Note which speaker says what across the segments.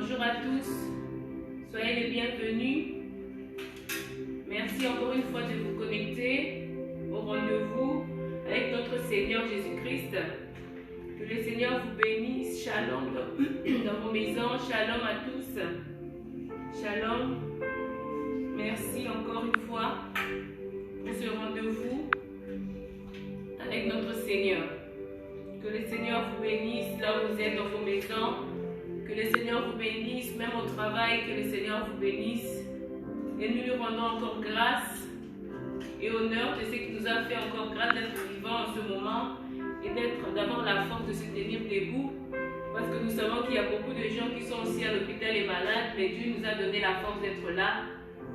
Speaker 1: Bonjour à tous, soyez les bienvenus. Merci encore une fois de vous connecter au rendez-vous avec notre Seigneur Jésus-Christ. Que le Seigneur vous bénisse. Shalom dans vos maisons. Shalom à tous. Shalom. Merci encore une fois pour ce rendez-vous avec notre Seigneur. Que le Seigneur vous bénisse là où vous êtes dans vos maisons. Que le Seigneur vous bénisse même au travail. Que le Seigneur vous bénisse. Et nous lui rendons encore grâce et honneur de ce qu'il nous a fait encore grâce d'être vivants en ce moment et d'avoir la force de se tenir debout. Parce que nous savons qu'il y a beaucoup de gens qui sont aussi à l'hôpital et malades, mais Dieu nous a donné la force d'être là.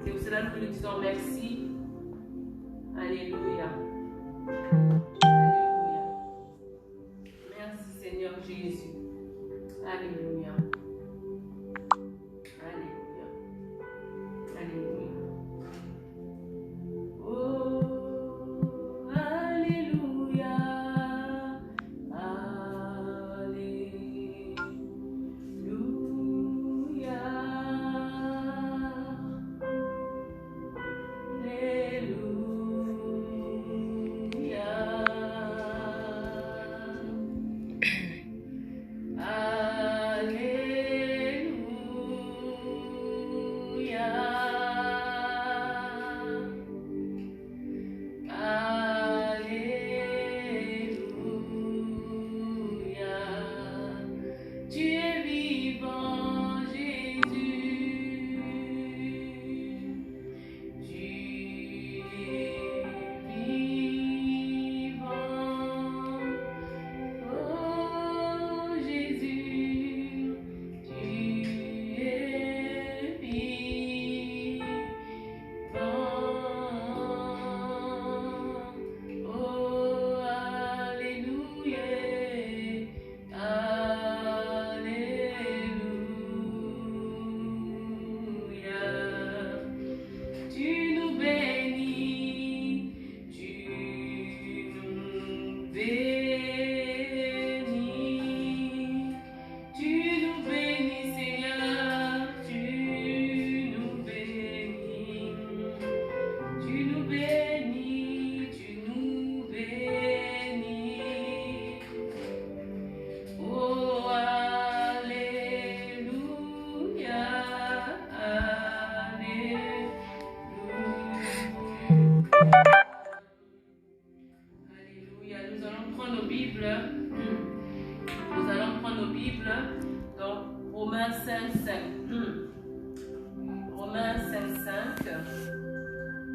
Speaker 1: C'est pour cela que nous lui disons merci. Alléluia. Alléluia. Merci Seigneur Jésus. Alléluia. Alléluia. Alléluia. Oh, Alléluia. Alléluia.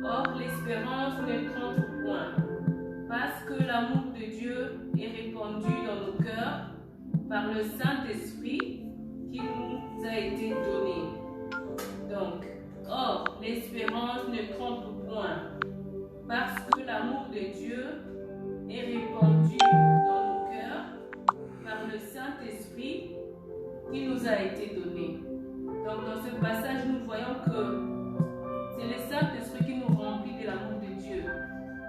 Speaker 1: Or, l'espérance ne trompe point, parce que l'amour de Dieu est répandu dans nos cœurs par le Saint-Esprit qui nous a été donné. Donc, or, l'espérance ne trompe point, parce que l'amour de Dieu est répandu dans nos cœurs par le Saint-Esprit qui nous a été donné. Donc, dans ce passage, nous voyons que c'est le Saint-Esprit qui nous remplit de l'amour de Dieu.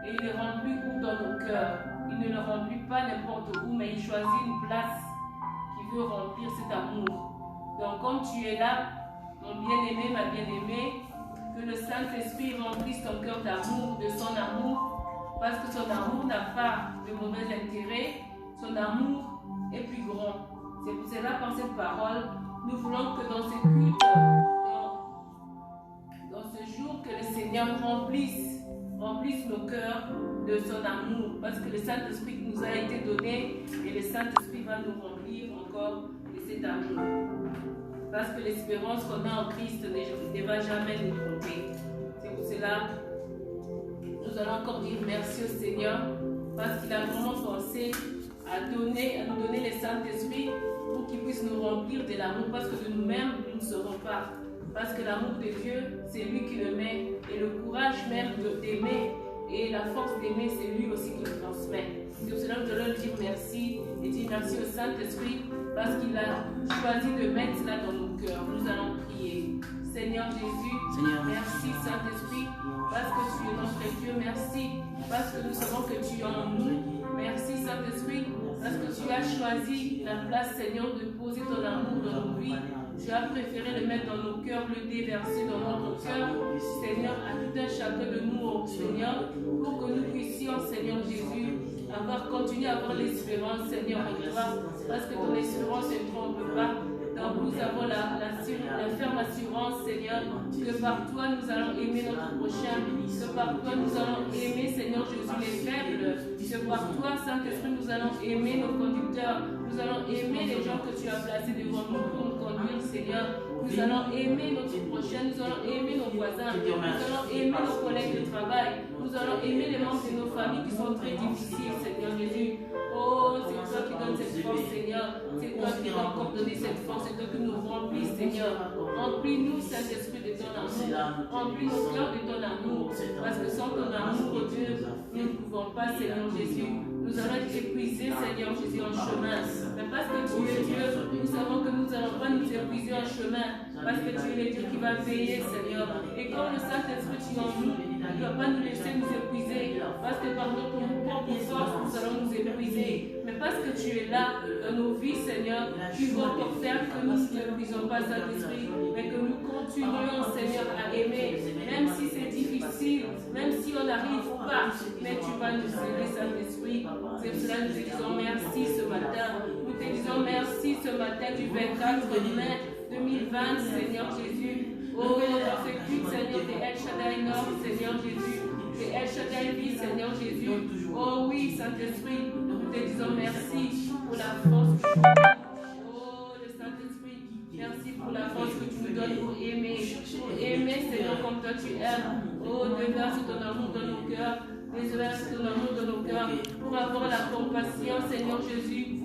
Speaker 1: Et il le remplit où dans nos cœurs. Il ne le remplit pas n'importe où, mais il choisit une place qui veut remplir cet amour. Donc comme tu es là, mon bien-aimé, ma bien-aimée, que le Saint-Esprit remplisse ton cœur d'amour, de son amour, parce que son amour n'a pas de mauvais intérêt, son amour est plus grand. C'est pour cela, par cette parole, nous voulons que dans ce culte, dans ce jour, que le Seigneur remplisse nos cœurs de son amour, parce que le Saint-Esprit nous a été donné et le Saint-Esprit va nous remplir encore de cet amour. Parce que l'espérance qu'on a en Christ ne va jamais nous tromper. C'est pour cela nous allons encore dire merci au Seigneur, parce qu'il a vraiment pensé à nous donner le Saint-Esprit pour qu'il puisse nous remplir de l'amour, parce que de nous-mêmes, nous ne serons pas. Parce que l'amour de Dieu, c'est lui qui le met. Et le courage même d'aimer et la force d'aimer, c'est lui aussi qui le transmet. C'est pour cela que nous allons lui dire merci et dire merci au Saint-Esprit parce qu'il a choisi de mettre cela dans nos cœurs. Nous allons prier. Seigneur Jésus, merci Saint-Esprit parce que tu es notre Dieu. Merci parce que nous savons que tu es en nous. Merci Saint-Esprit parce que tu as choisi la place, Seigneur, de déposer ton amour dans nos vies. Tu as préféré le mettre dans nos cœurs, le déverser dans notre cœur, Seigneur, à tout un chacun de nous, oh Seigneur, pour que nous puissions, Seigneur Jésus, continuer à avoir l'espérance, Seigneur, en toi, parce que ton espérance ne trompe pas. Donc nous avons la ferme assurance, Seigneur, que par toi nous allons aimer notre prochain, que par toi nous allons aimer, Seigneur Jésus, les faibles, que par toi, Saint-Esprit, nous allons aimer nos conducteurs, nous allons aimer les gens que tu as placés devant nous pour nous conduire, Seigneur. Nous allons aimer notre prochain, nous allons aimer nos voisins, nous allons aimer nos collègues de travail, nous allons aimer les membres de nos familles qui sont très difficiles, Seigneur Jésus. Oh, c'est toi qui donnes cette force, Seigneur. C'est toi qui as encore donné cette force. C'est toi qui nous remplis, Seigneur. Remplis-nous, Saint-Esprit, de ton amour. Remplis nos cœurs de ton amour. Parce que sans ton amour, oh Dieu, nous ne pouvons pas, Seigneur Jésus. Nous allons être épuisés, Seigneur Jésus, en chemin. Mais parce que tu es Dieu, nous savons que nous n'allons pas nous épuiser en chemin. Parce que tu es le Dieu qui va veiller, Seigneur. Et comme le Saint-Esprit tu es en nous, il ne va pas nous laisser nous épuiser. Parce que par notre propre force, nous allons nous épuiser. Mais parce que tu es là dans nos vies, Seigneur, tu vas encore faire que nous n'épuisons pas Saint-Esprit, mais que nous continuons, Seigneur, à aimer, même si c'est difficile, même si on n'arrive pas, mais tu vas nous aider, Saint-Esprit. C'est cela nous te disons merci ce matin. Nous te disons merci ce matin du 24 mai 2020, Seigneur Jésus. Oh, dans ce culte, Seigneur, de El Shaddai Nord, Seigneur Jésus. De El Shaddai Vie, Seigneur Jésus. Oh oui, Saint-Esprit, nous te disons merci pour la force que tu nous donnes. Oh, le Saint-Esprit, merci pour la force que tu nous donnes pour aimer, Seigneur, comme toi tu aimes. Oh, déverse ton amour dans nos cœurs, déverse ton amour dans nos cœurs, pour avoir la compassion, Seigneur Jésus,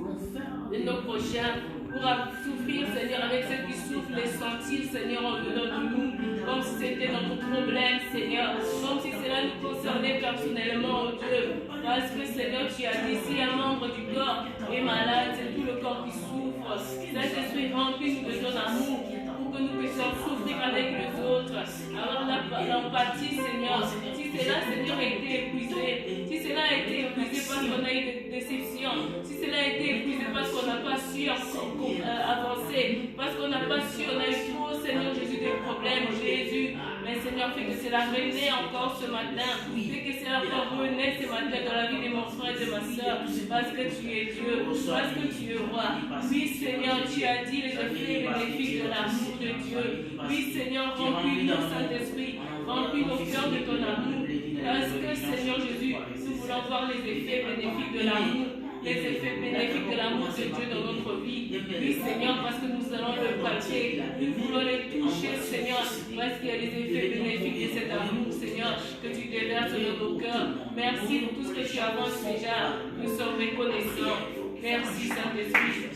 Speaker 1: de nos prochains, pour souffrir, Seigneur, avec ceux qui souffrent, les sentir, Seigneur, en dedans de nous, comme si c'était notre problème, Seigneur, comme si cela nous concernait personnellement, oh Dieu, parce que, Seigneur, tu as dit, si un membre du corps est malade, c'est tout le corps qui souffre. Saint-Esprit, remplis-nous de ton amour, pour que nous puissions souffrir avec les autres, avoir l'empathie, Seigneur. Si cela, Seigneur, a été épuisé, si cela a été épuisé parce qu'on a eu des déceptions, si cela a été épuisé parce qu'on n'a pas su avancer, parce qu'on n'a pas su, on a eu trop, Seigneur Jésus, des problèmes, Jésus. Mais Seigneur, fais que cela renaît encore ce matin, fais que cela renaît ce matin dans la vie de mon frère et de ma soeur, parce que tu es Dieu, parce que tu es roi. Oui, Seigneur, tu as dit les effets bénéfiques de l'amour de Dieu. Oui, Seigneur, remplis-nous, Saint-Esprit, remplis nos cœurs de ton amour, parce que, Seigneur Jésus, nous voulons voir les effets bénéfiques de l'amour, les effets bénéfiques de l'amour de Dieu dans notre vie. Oui, Seigneur, parce que nous allons le palper, nous voulons les toucher, Seigneur, parce qu'il y a les effets bénéfiques de cet amour, Seigneur, que tu déverses dans nos cœurs. Merci pour tout ce que tu avances déjà. Nous sommes reconnaissants. Merci, Saint-Esprit.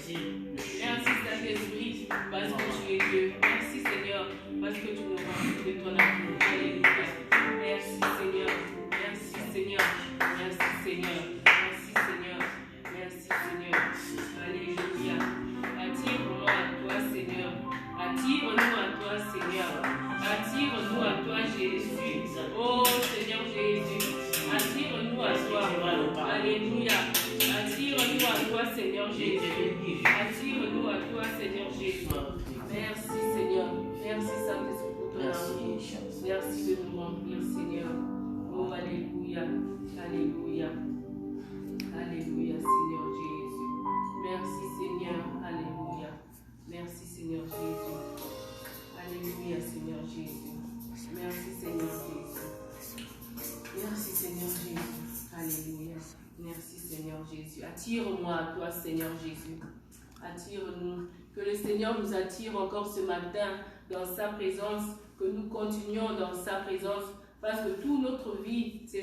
Speaker 1: Merci, Saint-Esprit, parce que tu es Dieu. Merci, Seigneur, parce que tu nous remplis de ton amour. Alléluia. Merci, Seigneur. Merci, Seigneur. Merci, Seigneur. Merci, Seigneur. Merci, Seigneur. Alléluia. Attire-moi à toi, Seigneur. Attire-nous à toi, Seigneur. Attire-nous à toi, Jésus. Oh, Seigneur Jésus. Attire-nous à toi. Alléluia. Attire-nous à toi, Seigneur Jésus. Attire-nous à toi, Seigneur Jésus. Merci, Seigneur. Merci, Saint-Esprit, pour ton amour. Merci de nous remplir, Seigneur. Oh, Alléluia. Alléluia. Alléluia, Seigneur Jésus. Merci, Seigneur. Alléluia. Merci, Seigneur Jésus. Alléluia, Seigneur Jésus. Merci, Seigneur Jésus. Merci, Seigneur Jésus. Alléluia. Merci, Seigneur Jésus. Attire-moi à toi, Seigneur Jésus. Attire-nous. Que le Seigneur nous attire encore ce matin dans sa présence. Que nous continuions dans sa présence. Parce que toute notre vie se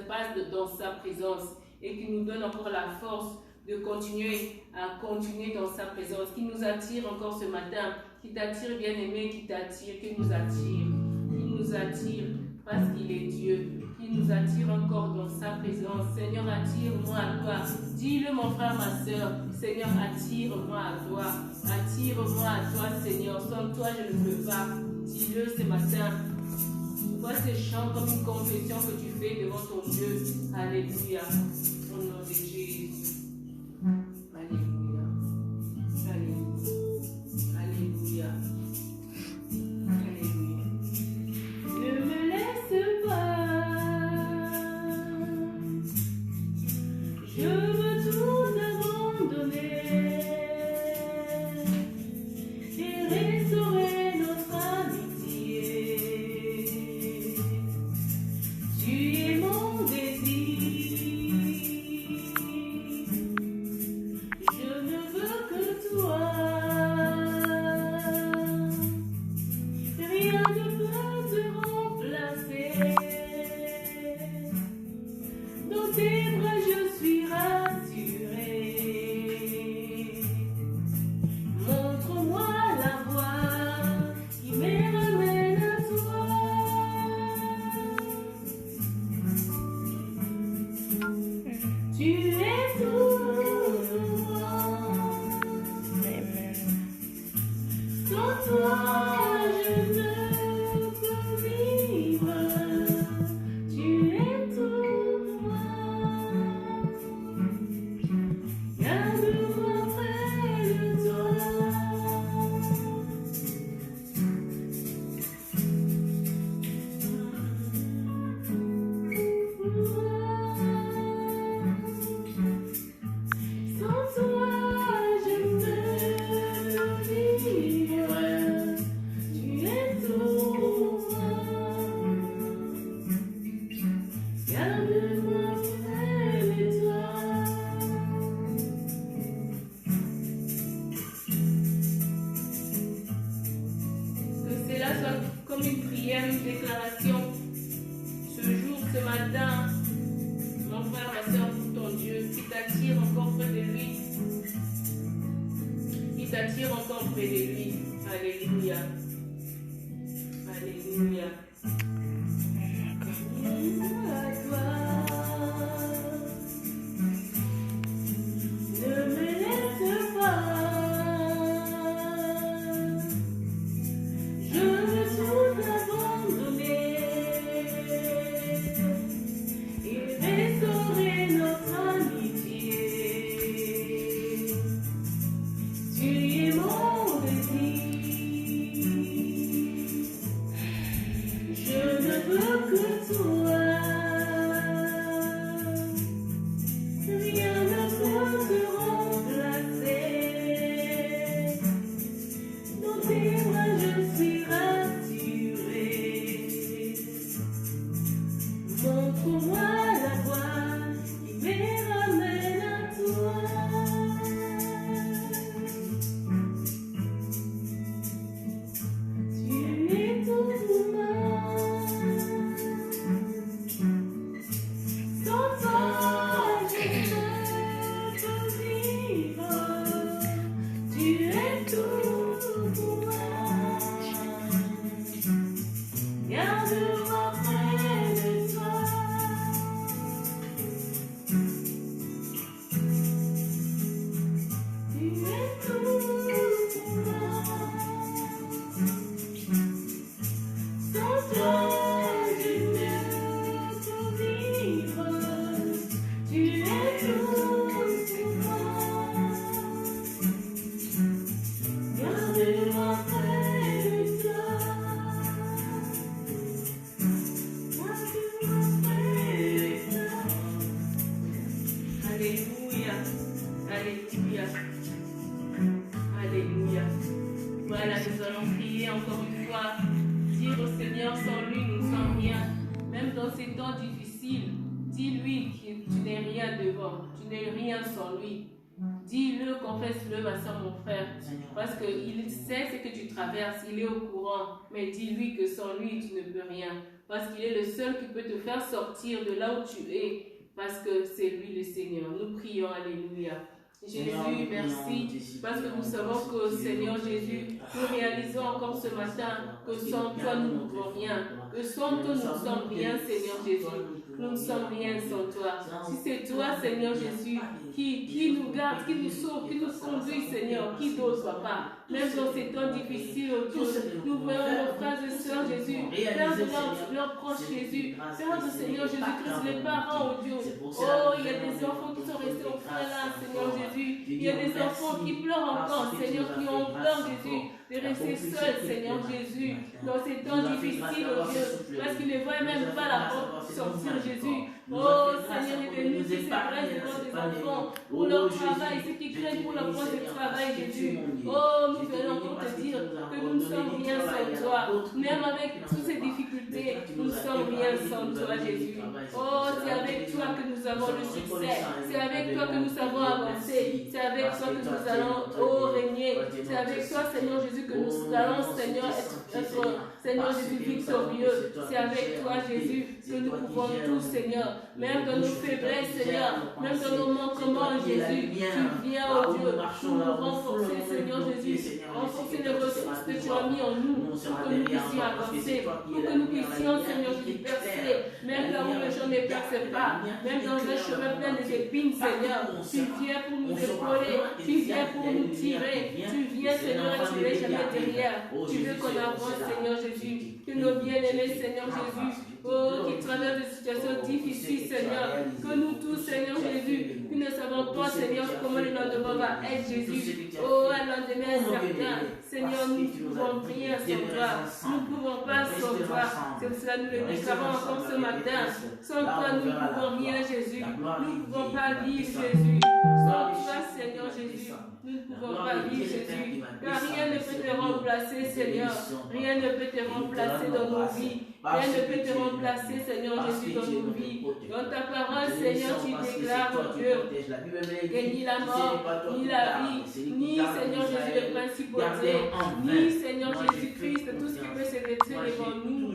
Speaker 1: passe dans sa présence. Et qu'il nous donne encore la force de continuer dans sa présence. Qui nous attire encore ce matin. Qui t'attire, bien-aimé, qui t'attire, qui nous attire. Qui nous attire parce qu'il est Dieu. Qui nous attire encore dans sa présence. Seigneur, attire-moi à toi. Dis-le, mon frère, ma soeur. Seigneur, attire-moi à toi. Attire-moi à toi, Seigneur. Sans toi, je ne peux pas. Dis-le ce matin. Vois ces chants comme une confession que tu fais devant ton Dieu. Alléluia. Au nom de Jésus. Alléluia. Alléluia. Sans toi, je ne peux vivre. Tu es tout pour moi. Garde-moi près de toi. Sans toi, je ne peux vivre. Tu es tout pour moi. Garde-moi près de toi. Que cela soit comme une prière, une déclaration. Ce jour, ce matin, mon frère, ma soeur, pour ton Dieu, qui t'attire encore près de lui. Qui t'attire encore près de lui. Alléluia. Alléluia. À toi. Ne me laisse pas. Je veux tout abandonner et restaurer notre amitié. Tu es mon désir. Je ne veux que toi. Rien ne peut te remplacer. Dans tes bras je suis rassurée. Montre-moi la voie qui me ramène à toi. Tu es tout pour moi. Sans toi, je ne peux vivre. Tu es tout pour moi. Garde-moi près de toi. Tu es tout pour moi. Sans toi, je ne peux vivre. Tu es tout pour moi. Garde-moi près de toi. Garde-moi près de toi. Alléluia. Alléluia. Alléluia. Voilà, nous allons prier encore une fois. Dire au Seigneur, sans lui, nous ne sommes rien. Même dans ces temps difficiles, dis-lui que tu n'es rien devant. Tu n'es rien sans lui. Dis-le, confesse-le, ma soeur, mon frère. Parce qu'il sait ce que tu traverses, il est au courant. Mais dis-lui que sans lui, tu ne peux rien. Parce qu'il est le seul qui peut te faire sortir de là où tu es. Parce que c'est lui le Seigneur. Nous prions, alléluia. Jésus, merci, parce que nous savons que, Seigneur Jésus, nous réalisons encore ce matin que sans toi, nous ne pouvons rien. Que sans toi, nous ne sommes rien, Seigneur Jésus. Nous ne sommes rien sans toi. Si c'est toi, Seigneur Jésus, qui nous garde, qui nous sauve, qui nous conduit, Seigneur, qui d'autre, Papa. Même dans ces temps difficiles, oh Dieu, nous voyons nos frères et sœurs, Jésus, perdre leurs proches, Jésus, perdre, Seigneur Jésus-Christ, les parents, oh Dieu. Oh, il y a des enfants qui sont restés au fond là, Seigneur Jésus. Il y a des enfants qui pleurent encore, Seigneur, qui ont peur, Jésus, de rester seuls, Seigneur Jésus, dans ces temps difficiles, oh Dieu, parce qu'ils ne voient même pas la porte sortir, Jésus. Oh, Seigneur, aide-nous, qui s'épressent devant des enfants, pour leur travail, ceux qui craignent pour leur poste de travail, Jésus. Oh, nous venons encore te dire que nous ne sommes rien sans toi. Même avec toutes ces difficultés, nous ne sommes rien sans toi, Jésus. Oh, c'est avec toi que nous avons le succès. C'est avec toi que nous savons avancer. C'est avec toi que nous allons régner. C'est avec toi, Seigneur Jésus, que nous allons, Seigneur, être Seigneur Jésus, victorieux. C'est avec toi, Jésus, que nous pouvons tout, Seigneur. Même dans nos faiblesses, Seigneur, même dans nos manquements, Jésus, tu viens, oh Dieu, pour nous renforcer, Seigneur Jésus, renforcer les ressources que tu as mis en nous, pour que nous puissions avancer, pour que nous puissions, Seigneur Jésus, percer, même là où le chemin ne perce pas, même dans un chemin plein d'épines, Seigneur, tu viens pour nous épauler, tu viens pour nous tirer, tu viens, Seigneur, et tu n'es jamais derrière prière. Tu veux qu'on avance, Seigneur Jésus. Que nos bien-aimés, Seigneur Jésus, qui traversent des situations difficiles, Seigneur. Que nous tous, Seigneur Jésus, qui ne savons pas, Seigneur, comment le lendemain va être, Jésus. Un lendemain incertain. Seigneur, nous ne pouvons rien sans toi. Nous ne pouvons pas sans toi. C'est pour cela que nous le déclarons encore ce matin. Sans toi, nous ne pouvons rien, Jésus. Nous ne pouvons pas vivre, Jésus. Sans toi, Seigneur Jésus, nous ne pouvons pas vivre, Jésus. Car rien ne peut te remplacer, Seigneur. Rien ne peut te remplacer dans nos vies. Rien ne peut te remplacer, Seigneur Jésus, dans nos vies. Dans ta parole, Seigneur, tu déclares, mon Dieu, que ni la mort, ni la vie, ni, Seigneur Jésus, les principautés, ni, Seigneur Jésus-Christ, tout ce qui peut se détruire devant nous,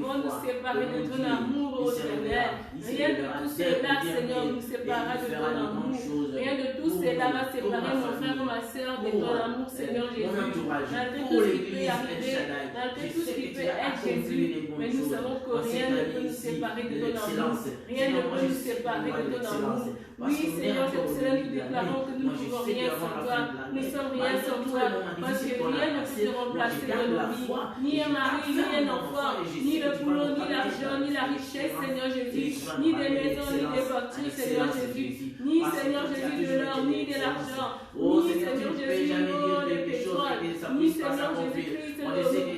Speaker 1: vont nous séparer de ton amour, ô Seigneur. Rien de tout cela, Seigneur, nous séparera de ton amour. Rien de tout cela va séparer mon frère ou ma soeur de ton amour, Seigneur Jésus. Malgré tout ce qui peut arriver, malgré tout ce qui peut être, Jésus, mais nous savons que rien ne peut nous séparer de ton amour. Rien ne peut nous séparer de ton amour. Oui, Seigneur, c'est pour cela que nous déclarons que nous ne pouvons rien sans toi. Nous ne sommes rien sans toi. Parce que rien ne peut te remplacer dans nos vies. Ni un mari, ni un enfant, ni le boulot, ni l'argent, ni la richesse, Seigneur Jésus. Ni des maisons, ni des voitures, Seigneur Jésus. Ni, Seigneur Jésus, de l'or, ni de l'argent. Ni, Seigneur Jésus, le pétrole. Ni, Seigneur Jésus-Christ,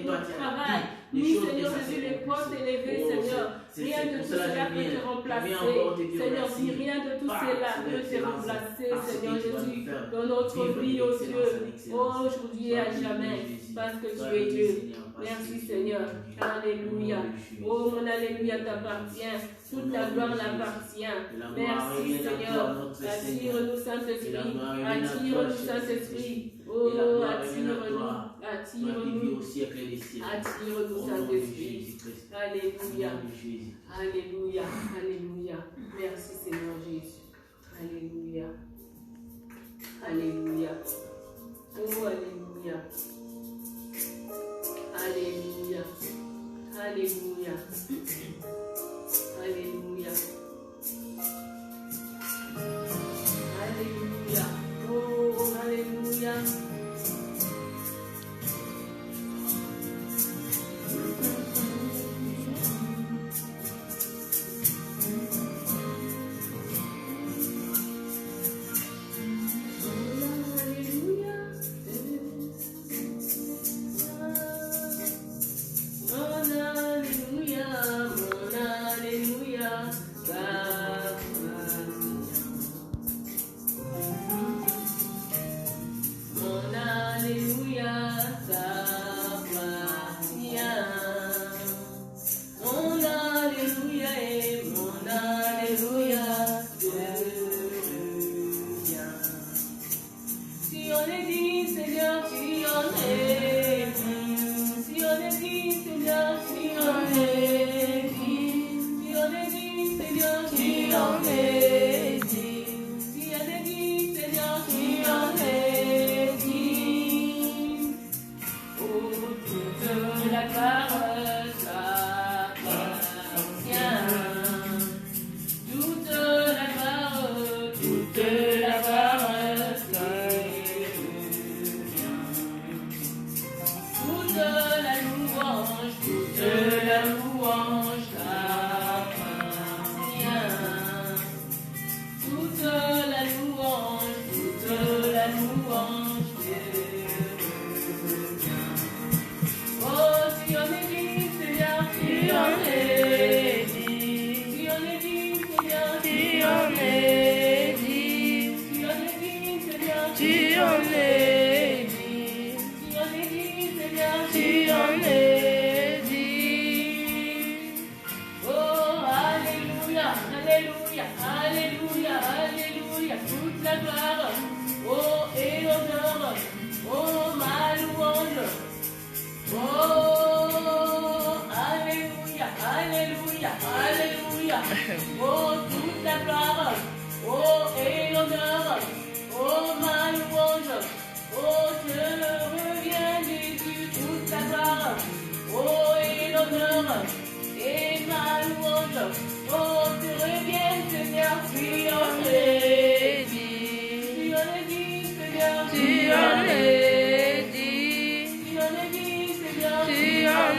Speaker 1: notre travail. Ni, Seigneur Jésus, les postes élevés, Seigneur. Rien de tout cela peut te remplacer. Seigneur, si rien de tout cela peut te remplacer, Seigneur Jésus, dans notre vie, ô Dieu, aujourd'hui et à jamais, parce que tu es Dieu. Merci, Seigneur. Alléluia. Oh, mon Alléluia t'appartient. Toute la gloire t'appartient. Merci, Seigneur. Attire-nous, Saint-Esprit. Attire-nous, Saint-Esprit. Oh, attire-nous. Attire-nous. Attire-nous, Saint-Esprit. Alléluia. Alléluia. Alléluia. Merci, Seigneur Jésus. Alléluia. Alléluia. Oh, alléluia. Alléluia. Alléluia. Alléluia. Alléluia. Oh, alléluia.
Speaker 2: Tu en es dit,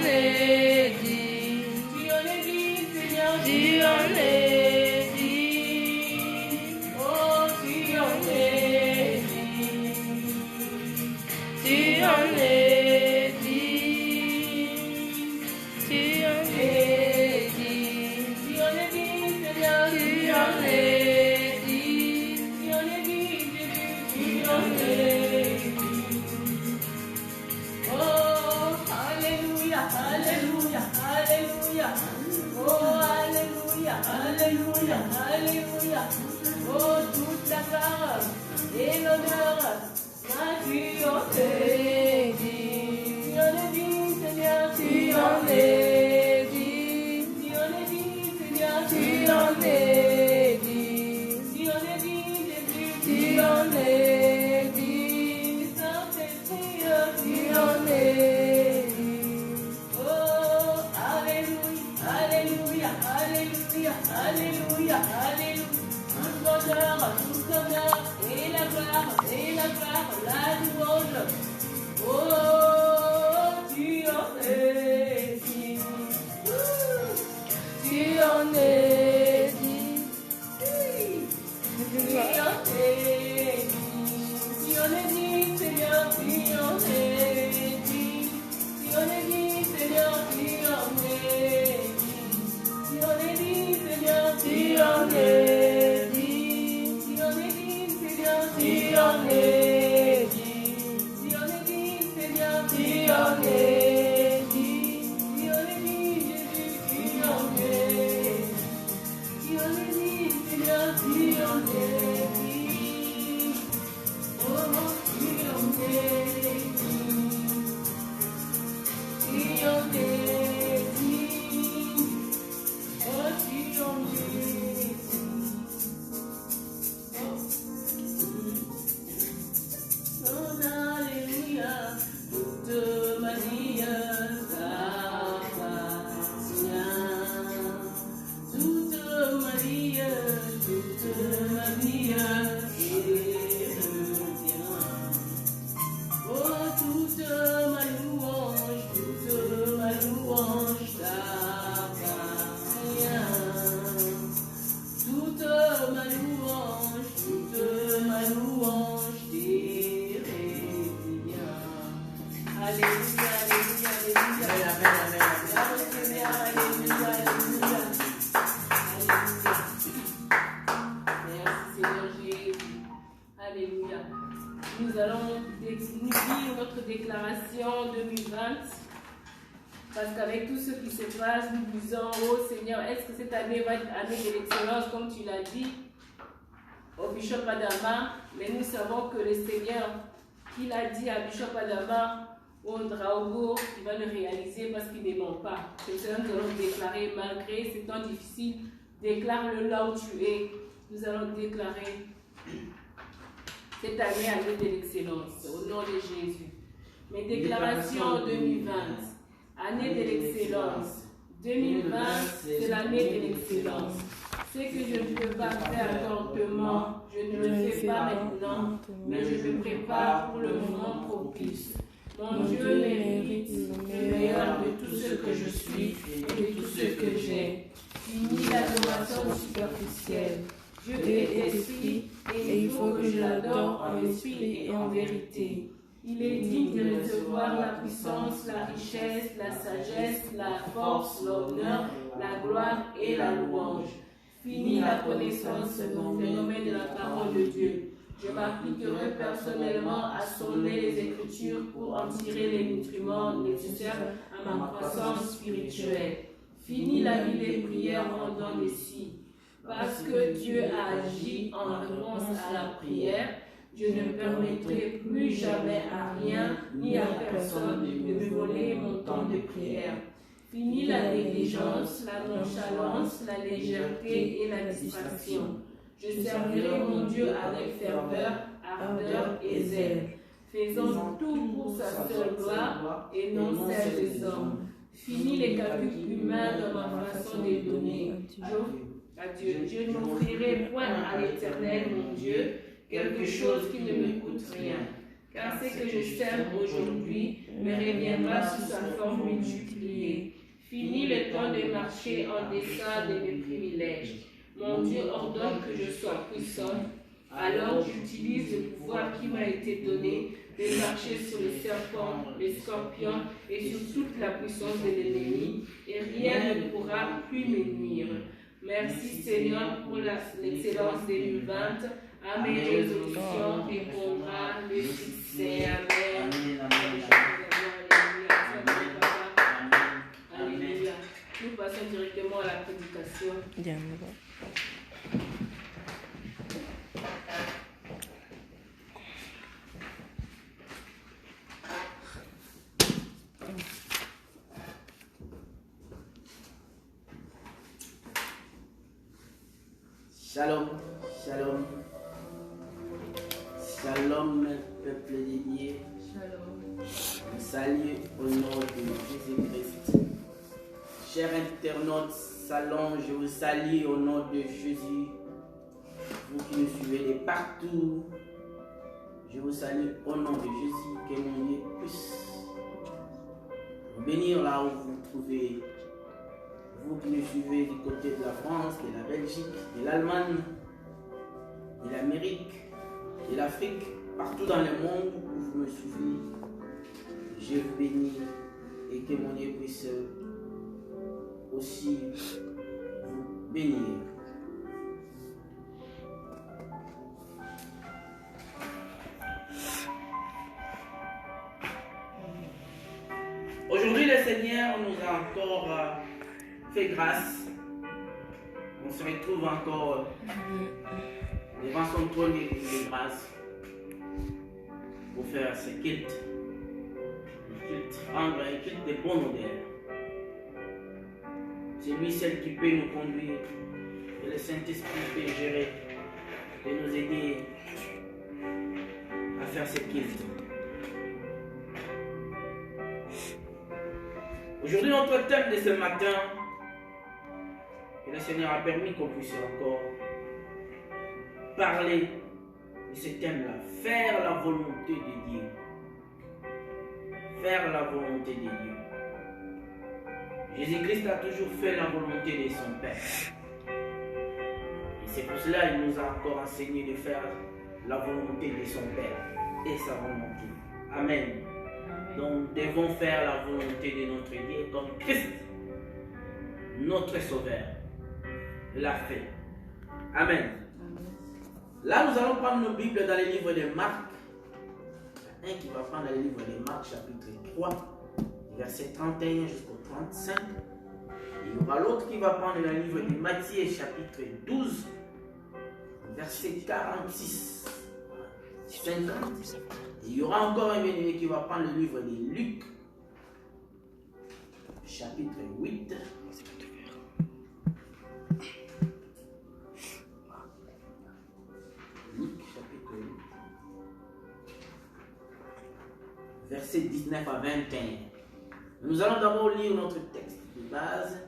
Speaker 2: es dit,
Speaker 1: tu en es dit, Seigneur,
Speaker 2: tu en es dit,
Speaker 1: oh, tu en es dit,
Speaker 2: tu en es dit, tu en es dit,
Speaker 1: tu en es dit, Seigneur,
Speaker 2: tu en es dit,
Speaker 1: tu en es dit, Jésus, tu en es dit. Oh, alléluia, alléluia, alléluia. Oh, alléluia, alléluia, alléluia. Oh, toute la gloire et l'honneur, tu en es dit. Tu en es dit, Seigneur,
Speaker 2: tu en es dit,
Speaker 1: tu en es dit, Seigneur,
Speaker 2: tu en es dit,
Speaker 1: tu en es dit, Jésus,
Speaker 2: tu en es dit,
Speaker 1: Saint-Esprit,
Speaker 2: tu en es dit.
Speaker 1: oh, alléluia, alléluia, alléluia, alléluia, alléluia. Tout l'honneur et la gloire, la louange. Oh, tu en es dit.
Speaker 2: Tu en es dit,
Speaker 1: Tu en es dit. Tu en es dit, Seigneur, tu en es dit. Tu en es dit, Seigneur, tu en es dit. Tu en es dit, Seigneur,
Speaker 2: tu en es dit,
Speaker 1: tu en es dit, Seigneur,
Speaker 2: tu en es dit,
Speaker 1: tu en es dit, Seigneur,
Speaker 2: tu en es dit,
Speaker 1: tu en es dit, Jésus, tu en es. Tu en es dit, Seigneur, tu en es dit. Oh, tu en es dit. Tu en es dit. Oh, tu en es dit. Oh, alléluia, toute ma vie t'appartient. Toute ma vie est le tien. Oh, toute ma louange t'appartient. Toute ma louange t'est revient. Alléluia, alléluia, alléluia. Gloire au Seigneur, alléluia, alléluia. Alléluia. Merci Seigneur Jésus. Alléluia. Nous allons nous lire notre déclaration 2020. Parce qu'avec tout ce qui se passe, nous disons, oh Seigneur, est-ce que cette année va être année de l'excellence, comme tu l'as dit au Bishop Adama? Mais nous savons que le Seigneur, qu'il a dit à Bishop Adama, au Draogo, il va le réaliser parce qu'il ne ment pas. C'est ce que nous allons déclarer, malgré ces temps difficiles, déclare-le là où tu es. Nous allons déclarer cette année année de l'excellence, au nom de Jésus. Mes déclarations 2020. Année de l'excellence. 2020, c'est l'année de l'excellence. Ce que je ne peux pas faire lentement, je ne le fais pas maintenant, mais je me prépare pour le moment propice. Mon Dieu mérite le meilleur de tout ce que je suis et de tout ce que j'ai. Fini l'adoration superficielle. Dieu est esprit et il faut que je l'adore en esprit et en vérité. Il est digne de recevoir la puissance, la richesse, la sagesse, la force, l'honneur, la gloire et la louange. Fini la connaissance du phénomène de la parole de Dieu. Je m'appliquerai personnellement à sonner les Écritures pour en tirer les nutriments nécessaires à ma croissance spirituelle. Fini la vie des prières en dents des scies. Parce que Dieu a agi en réponse à la prière, je ne permettrai plus jamais à rien ni à personne de me voler mon temps de prière. Fini la négligence, la nonchalance, la légèreté et la distraction. Je servirai mon Dieu avec ferveur, ardeur et zèle, faisant tout pour sa seule gloire et non celle des hommes. Fini les calculs humains dans ma façon de donner. Je n'offrirai point à l'Éternel, mon Dieu, quelque chose qui ne me coûte rien. car ce que je sème aujourd'hui me reviendra sous sa forme multipliée. Fini le temps de marcher en deçà de mes privilèges. Mon Dieu ordonne que je sois puissante, alors j'utilise le pouvoir qui m'a été donné de marcher sur les serpents, les scorpions et sur toute la puissance de l'ennemi, et rien ne pourra plus me nuire. Merci Seigneur pour l'excellence 2020. À mes résolutions répondra le succès. Amen. Alléluia. Nous passons directement à la prédication.
Speaker 3: Shalom, shalom, shalom, peuple dédié.
Speaker 1: Shalom.
Speaker 3: Je salue au nom de Jésus-Christ. Chers internautes, shalom, je vous salue au nom de Jésus. Vous qui nous suivez de partout, je vous salue au nom de Jésus. Que mon Dieu puisse vous bénir là où vous vous trouvez. Vous qui nous suivez du côté de la France, de la Belgique, de l'Allemagne, de l'Amérique, de l'Afrique, partout dans le monde où vous me suivez, je vous bénis et que mon Dieu puisse aussi vous bénir. Aujourd'hui, le Seigneur nous a encore fait grâce. On se retrouve encore devant son trône de grâce pour faire ce culte. Rendre un culte de bonne odeur. C'est lui seul qui peut nous conduire. Et le Saint-Esprit peut gérer, peut nous aider à faire ce culte. Aujourd'hui, notre thème de ce matin, que le Seigneur a permis qu'on puisse encore parler de ce thème-là. Faire la volonté de Dieu. Faire la volonté de Dieu. Jésus-Christ a toujours fait la volonté de son Père. Et c'est pour cela qu'il nous a encore enseigné de faire la volonté de son Père et sa volonté. Amen. Donc nous devons faire la volonté de notre Dieu comme Christ, notre Sauveur, l'a fait. Amen. Là, nous allons prendre nos Bibles dans les livres de Marc. Un qui va prendre le livre de Marc, chapitre 3, verset 31 jusqu'au 35. Il y aura l'autre qui va prendre le livre de Matthieu, chapitre 12, verset 46, 50. Et il y aura encore un béni qui va prendre le livre de Luc, chapitre 8. Luc, chapitre 8. Verset 19 à 21. Nous allons d'abord lire notre texte de base.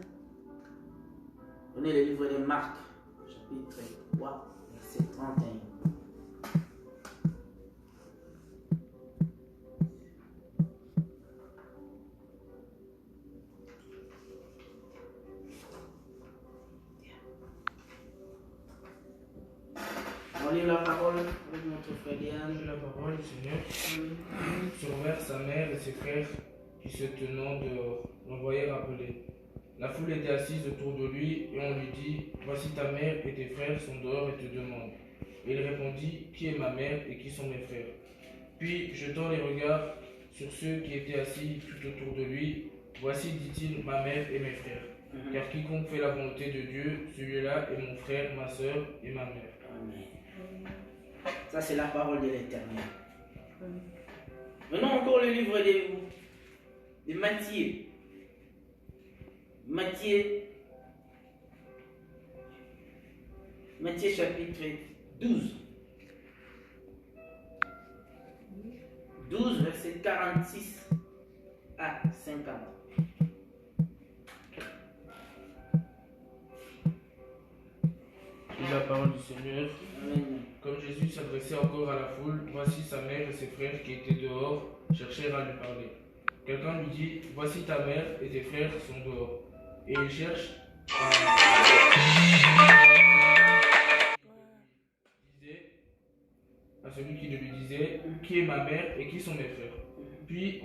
Speaker 3: Prenez le livre de Marc, chapitre 3, verset 31. On lit la parole avec notre frère Diane.
Speaker 4: La parole du Seigneur survinrent sa mère et ses frères qui se tenant dehors l'envoyèrent appeler. La foule était assise autour de lui et on lui dit: Voici ta mère et tes frères sont dehors et te demandent. Et il répondit: Qui est ma mère et qui sont mes frères? Puis, jetant les regards sur ceux qui étaient assis tout autour de lui, voici, dit-il, ma mère et mes frères. Car quiconque fait la volonté de Dieu, celui-là est mon frère, ma soeur et ma mère.
Speaker 3: Amen. Ça, c'est la parole de l'Éternel. Maintenant, encore le livre de Matthieu. Matthieu chapitre 12. 12, verset 46 à 50.
Speaker 4: Et la parole du Seigneur.
Speaker 3: Amen.
Speaker 4: Comme Jésus Jésus s'adressait encore à la foule, voici sa mère et ses frères qui étaient dehors cherchèrent à lui parler. Quelqu'un lui dit, voici ta mère et tes frères sont dehors. Et il cherche à celui qui lui disait, qui est ma mère et qui sont mes frères. Puis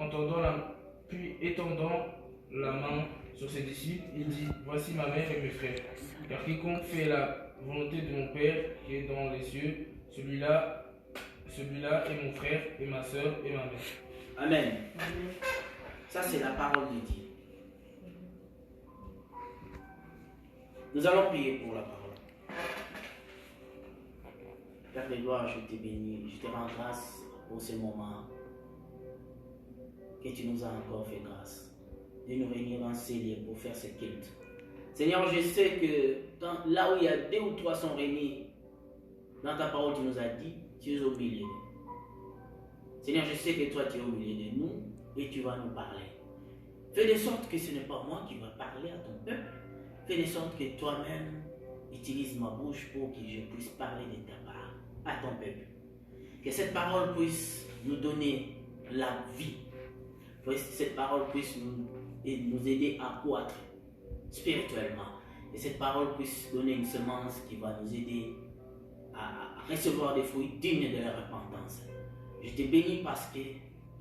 Speaker 4: étendant la main sur ses disciples, il dit, voici ma mère et mes frères. Car quiconque fait la volonté de mon Père qui est dans les cieux, celui-là est mon frère et ma soeur et ma mère.
Speaker 3: Amen. Ça, c'est la parole de Dieu. Nous allons prier pour la parole. Père de gloire, je te bénis, je te rends grâce pour ce moment que tu nous as encore fait grâce de nous réunir en ces lieux pour faire ce culte. Seigneur, je sais que là où il y a 2 ou 3 sont réunis, dans ta parole, tu nous as dit, tu es au milieu. Seigneur, je sais que toi, tu es au milieu de nous et tu vas nous parler. Fais de sorte que ce n'est pas moi qui va parler à ton peuple. Fais de sorte que toi-même utilise ma bouche pour que je puisse parler de ta part à ton peuple. Que cette parole puisse nous donner la vie. Que cette parole puisse nous aider à croître spirituellement. Et cette parole puisse donner une semence qui va nous aider à recevoir des fruits dignes de la repentance. Je te bénis parce que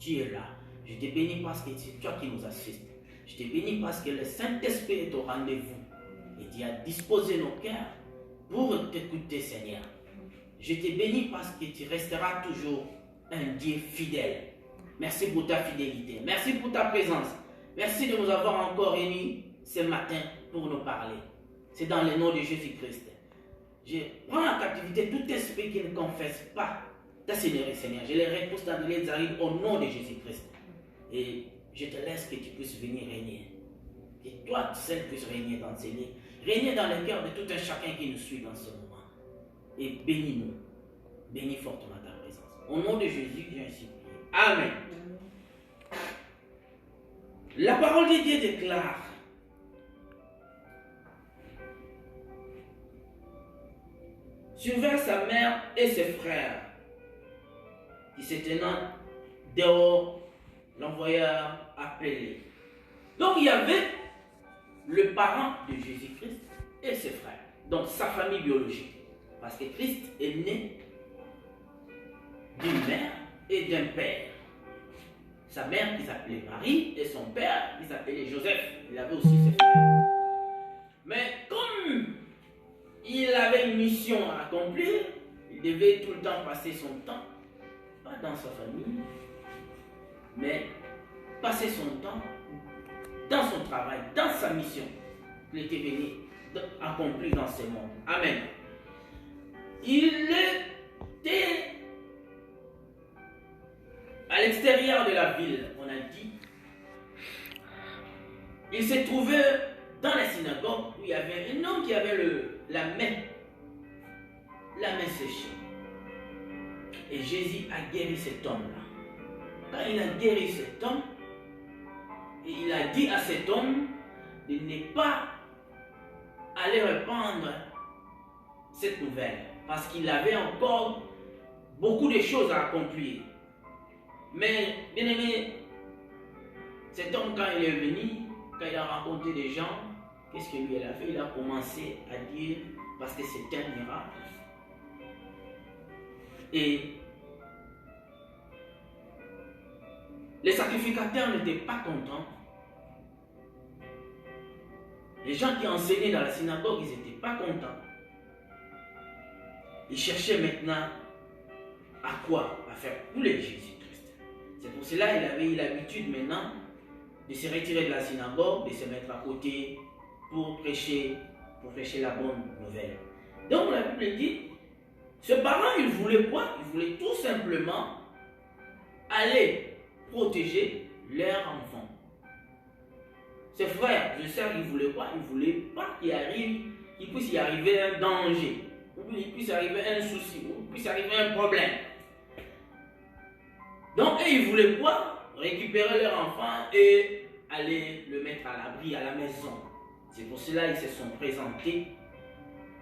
Speaker 3: tu es là. Je te bénis parce que c'est toi qui nous assistes. Je te bénis parce que le Saint-Esprit est au rendez-vous. Et tu as disposé nos cœurs pour t'écouter, Seigneur. Je te bénis parce que tu resteras toujours un Dieu fidèle. Merci pour ta fidélité. Merci pour ta présence. Merci de nous avoir encore réunis ce matin pour nous parler. C'est dans le nom de Jésus-Christ. Je prends en captivité tout esprit qui ne confesse pas ta Seigneurie, Seigneur. Je les repousse dans les arrives au nom de Jésus-Christ. Et je te laisse que tu puisses venir régner. Que toi seul puisses régner dans ces lieux. Régner dans le cœur de tout un chacun qui nous suit dans ce moment. Et bénis-nous. Bénis fortement ta présence. Au nom de Jésus, j'ai ainsi prié. Amen. La parole de Dieu déclare: surveille sa mère et ses frères qui se tenant dehors, l'envoyeur appelé. Donc il y avait le parent de Jésus-Christ et ses frères, donc sa famille biologique, parce que Christ est né d'une mère et d'un père. Sa mère qui s'appelait Marie et son père qui s'appelait Joseph. Il avait aussi ses frères. Mais comme il avait une mission à accomplir, il devait tout le temps passer son temps, pas dans sa famille, mais passer son temps dans son travail, dans sa mission qu'il était venu accomplir dans ce monde. Amen. Il était à l'extérieur de la ville, on a dit. Il s'est trouvé dans la synagogue où il y avait un homme qui avait la main séchée. Et Jésus a guéri cet homme-là. Quand il a guéri cet homme, il a dit à cet homme de ne pas aller répandre cette nouvelle, parce qu'il avait encore beaucoup de choses à accomplir. Mais, bien aimé, cet homme, quand il est venu, quand il a rencontré des gens, qu'est-ce que lui a fait? Il a commencé à dire, parce que c'est un miracle. Et les sacrificateurs n'étaient pas contents. Les gens qui enseignaient dans la synagogue, ils n'étaient pas contents. Ils cherchaient maintenant à quoi? À faire couler Jésus-Christ. C'est pour cela qu'il avait eu l'habitude maintenant de se retirer de la synagogue, de se mettre à côté pour prêcher la bonne nouvelle. Donc la Bible dit, ce parent, il voulait quoi? Il voulait tout simplement aller protéger leur enfant. Ses frères, je sais qu'ils voulaient quoi? Ils ne voulaient pas qu'il puisse y arriver un danger, ou qu'il puisse arriver un souci, ou qu'il puisse arriver un problème. Donc, ils voulaient quoi? Récupérer leur enfant et aller le mettre à l'abri à la maison. C'est pour cela qu'ils se sont présentés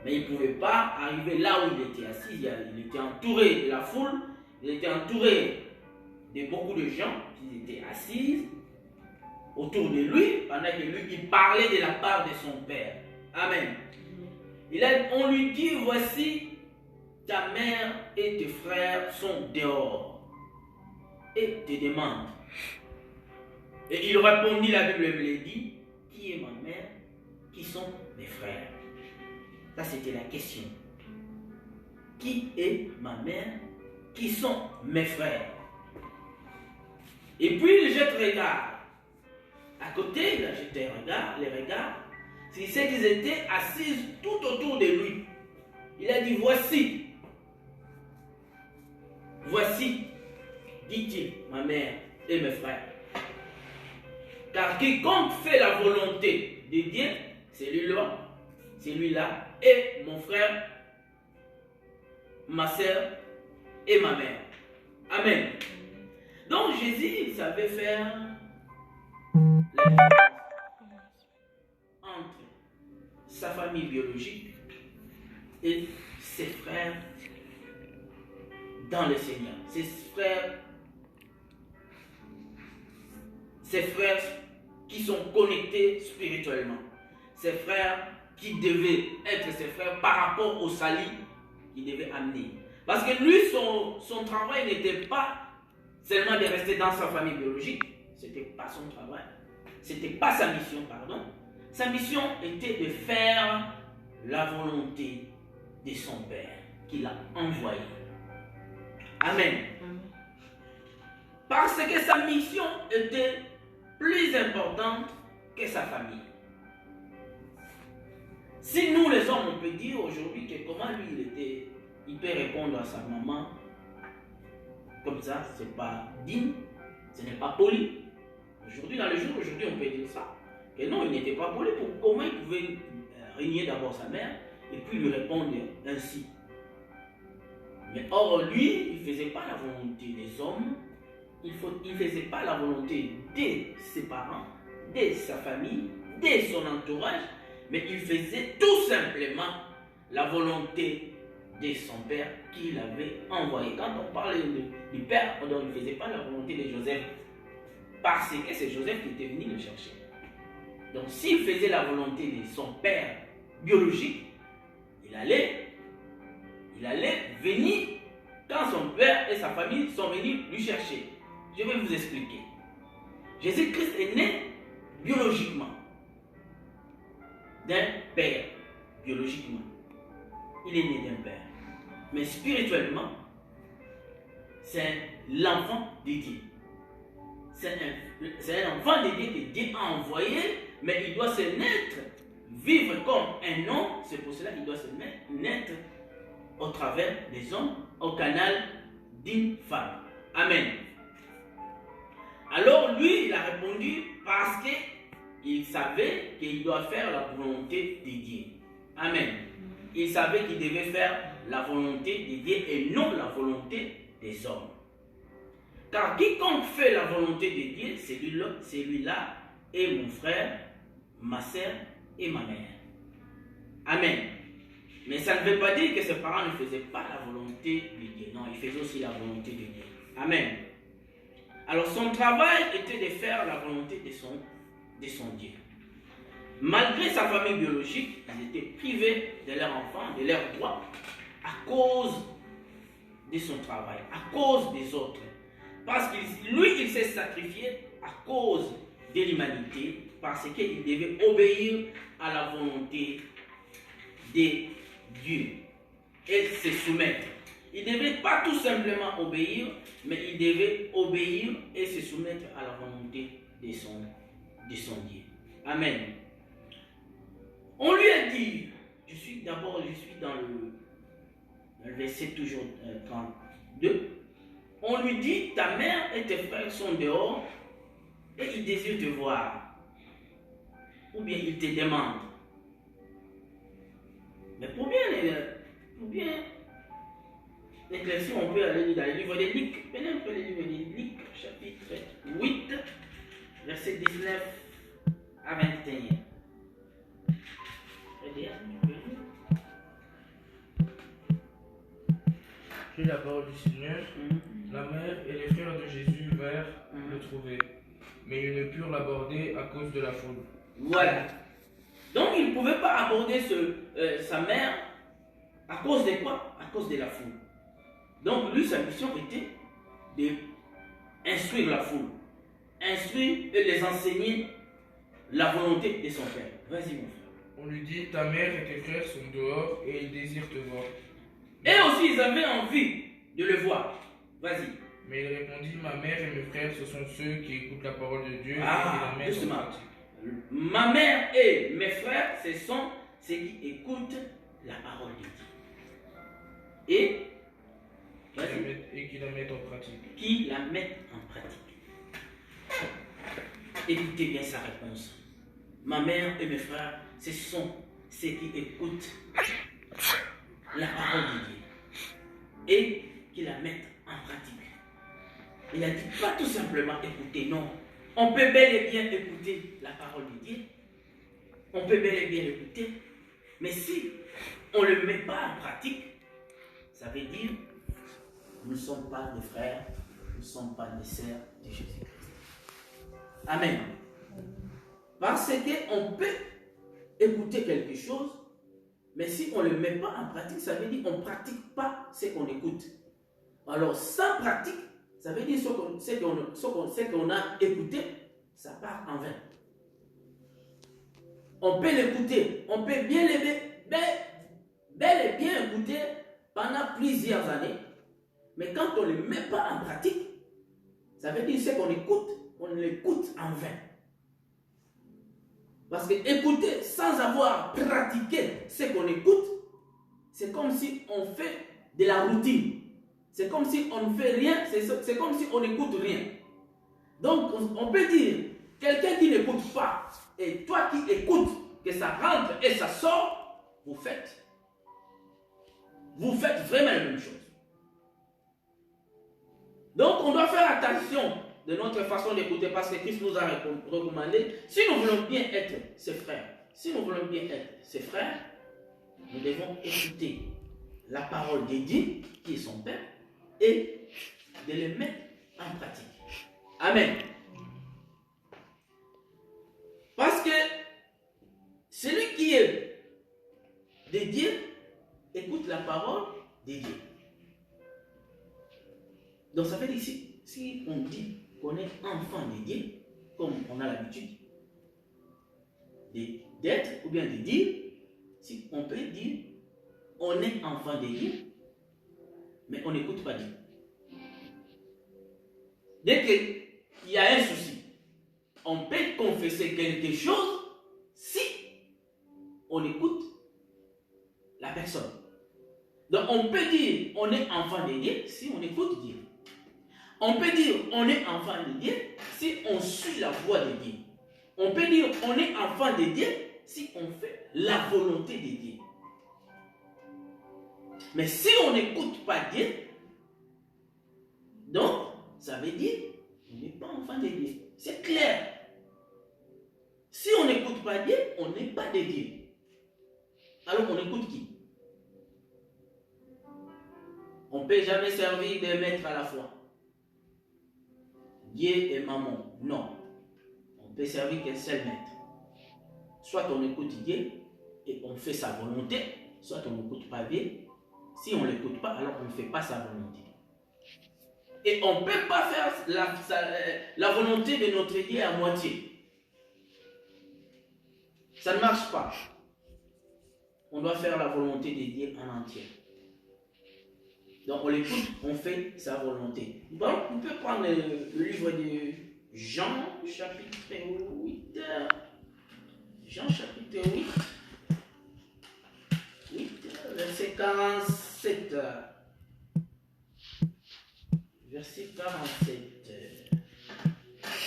Speaker 3: Mais il ne pouvait pas arriver là où il était assis. Il était entouré de la foule, il était entouré de beaucoup de gens qui étaient assis autour de lui, pendant que lui, il parlait de la part de son Père. Amen. On lui dit, voici, ta mère et tes frères sont dehors et te demandent. Et il répondit, la Bible me dit, qui est ma mère, qui sont mes frères? Ça, c'était la question. Qui est ma mère, qui sont mes frères? Et puis il jette regard. À côté, il a jeté les regards. C'est ceux qui étaient assis tout autour de lui. Il a dit, voici, dit-il, ma mère et mes frères. Car quiconque fait la volonté de Dieu, celui-là est mon frère, ma soeur et ma mère. Amen. Donc Jésus, il savait faire la différence entre sa famille biologique et ses frères dans le Seigneur. Ses frères qui sont connectés spirituellement. Ses frères qui devaient être ses frères par rapport au salut qu'il devait amener. Parce que lui, son travail n'était pas seulement de rester dans sa famille biologique. Ce n'était pas son travail. Ce n'était pas sa mission, pardon. Sa mission était de faire la volonté de son Père qu'il a envoyé. Amen. Parce que sa mission était plus importante que sa famille. Si nous les hommes, on peut dire aujourd'hui que comment lui il peut répondre à sa maman comme ça, c'est pas digne, ce n'est pas poli. Aujourd'hui, dans le jour d'aujourd'hui, on peut dire ça. Que non, il n'était pas poli. Comment il pouvait régner d'abord sa mère et puis lui répondre ainsi? Mais or, lui, il ne faisait pas la volonté des hommes, il ne faisait pas la volonté de ses parents, de sa famille, de son entourage, mais il faisait tout simplement la volonté de son Père qu'il avait envoyé. Quand on parle du Père, on ne faisait pas la volonté de Joseph, parce que c'est Joseph qui était venu le chercher. Donc s'il faisait la volonté de son Père biologique, il allait venir quand son Père et sa famille sont venus lui chercher. Je vais vous expliquer. Jésus-Christ est né biologiquement d'un Père, biologiquement. Il est né d'un Père. Mais spirituellement, c'est l'enfant de Dieu. C'est un enfant de Dieu que Dieu a envoyé, mais il doit se naître, vivre comme un homme. C'est pour cela qu'il doit se naître au travers des hommes, au canal d'une femme. Amen. Alors lui, il a répondu parce qu'il savait qu'il doit faire la volonté de Dieu. Amen. Il savait qu'il devait faire la volonté de Dieu et non la volonté des hommes. Car quiconque fait la volonté de Dieu, celui-là est mon frère, ma soeur et ma mère. Amen. Mais ça ne veut pas dire que ses parents ne faisaient pas la volonté de Dieu. Non, ils faisaient aussi la volonté de Dieu. Amen. Alors son travail était de faire la volonté de son Dieu. Malgré sa famille biologique, ils étaient privés de leur enfant, de leurs droits, à cause de son travail, à cause des autres. Parce que lui, il s'est sacrifié à cause de l'humanité, parce qu'il devait obéir à la volonté de Dieu et se soumettre. Il ne devait pas tout simplement obéir, mais il devait obéir et se soumettre à la volonté de son Dieu. Amen. On lui a dit, je suis dans le verset toujours 32, on lui dit, ta mère et tes frères sont dehors et ils désirent te voir. Ou bien ils te demandent. Mais pour bien l'éclaircir, on peut aller dans le livre de Luc. Prenez un peu le livre de Luc, chapitre 8, verset 19 à 21.
Speaker 4: appris la parole du Seigneur, la mère et les frères de Jésus vinrent le trouver. Mais ils ne purent l'aborder à cause de la foule.
Speaker 3: Voilà. Donc il ne pouvait pas aborder sa mère à cause de quoi? À cause de la foule. Donc lui, sa mission était d'instruire la foule. Instruire et les enseigner la volonté de son père. Vas-y mon frère.
Speaker 4: On lui dit, ta mère et tes frères sont dehors et ils désirent te voir.
Speaker 3: Et aussi ils avaient envie de le voir. Vas-y.
Speaker 4: Mais il répondit, ma mère et mes frères, ce sont ceux qui écoutent la parole de Dieu et qui
Speaker 3: Ah,
Speaker 4: la mettent en
Speaker 3: doucement.
Speaker 4: pratique.
Speaker 3: Ma mère et mes frères, ce sont ceux qui écoutent la parole de Dieu. Et
Speaker 4: Qui la mettent en pratique.
Speaker 3: qui la mettent en pratique. Écoutez bien sa réponse. Ma mère et mes frères, ce sont ceux qui écoutent la parole de Dieu et qui la mettent en pratique. Il a dit pas tout simplement écouter, non. On peut bel et bien écouter la parole de Dieu. On peut bel et bien l'écouter. Mais si on ne le met pas en pratique, ça veut dire nous ne sommes pas des frères, nous ne sommes pas des sœurs de Jésus-Christ. Amen. Parce qu'on peut écouter quelque chose, mais si on ne le met pas en pratique, ça veut dire qu'on ne pratique pas ce qu'on écoute. Alors, sans pratique, ça veut dire ce qu'on a écouté, ça part en vain. On peut l'écouter, on peut bien l'aimer, bel et bien écouter pendant plusieurs années, mais quand on ne le met pas en pratique, ça veut dire ce qu'on écoute, on l'écoute en vain. Parce que écouter sans avoir pratiqué ce qu'on écoute, c'est comme si on fait de la routine. C'est comme si on ne fait rien, c'est comme si on n'écoute rien. Donc on peut dire, quelqu'un qui n'écoute pas, et toi qui écoutes, que ça rentre et ça sort, vous faites vraiment la même chose. Donc on doit faire attention de notre façon d'écouter parce que Christ nous a recommandé, si nous voulons bien être ses frères, nous devons écouter la parole de Dieu, qui est son Père, et de les mettre en pratique. Amen. Parce que celui qui est de Dieu écoute la parole de Dieu. Donc ça veut dire si on dit qu'on est enfant de Dieu, comme on a l'habitude d'être ou bien de dire, si on peut dire on est enfant de Dieu, mais on n'écoute pas Dieu. Dès qu'il y a un souci, on peut confesser quelque chose si on écoute la personne. Donc on peut dire on est enfant de Dieu si on écoute Dieu. On peut dire on est enfant de Dieu si on suit la voie de Dieu. On peut dire on est enfant de Dieu si on fait la volonté de Dieu. Mais si on n'écoute pas Dieu, donc ça veut dire on n'est pas enfant de Dieu. C'est clair. Si on n'écoute pas Dieu, on n'est pas de Dieu. Alors on écoute qui? On ne peut jamais servir de maître à la fois. Dieu et maman, non. On peut servir qu'un seul maître. Soit on écoute Dieu et on fait sa volonté, soit on n'écoute pas Dieu. Si on ne l'écoute pas, alors on ne fait pas sa volonté. Et on ne peut pas faire la volonté de notre Dieu à moitié. Ça ne marche pas. On doit faire la volonté de Dieu en entier. Donc on l'écoute, on fait sa volonté. Bon, on peut prendre le livre de Jean, chapitre 8. Jean, chapitre 8, verset 47. Verset 47.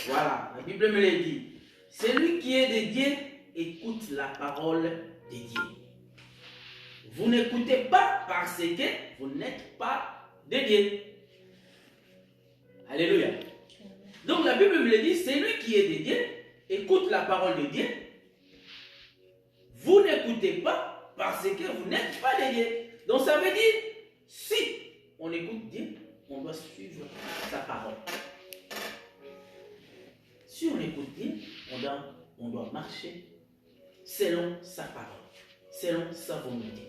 Speaker 3: Voilà, la Bible me l'a dit. Celui qui est de Dieu écoute la parole de Dieu. Vous n'écoutez pas parce que vous n'êtes pas de Dieu. Alléluia. Donc la Bible me le dit, celui qui est de Dieu écoute la parole de Dieu. Vous n'écoutez pas parce que vous n'êtes pas de Dieu. Donc ça veut dire, si on écoute Dieu, on doit suivre sa parole. Si on écoute Dieu, on doit marcher selon sa parole, selon sa volonté.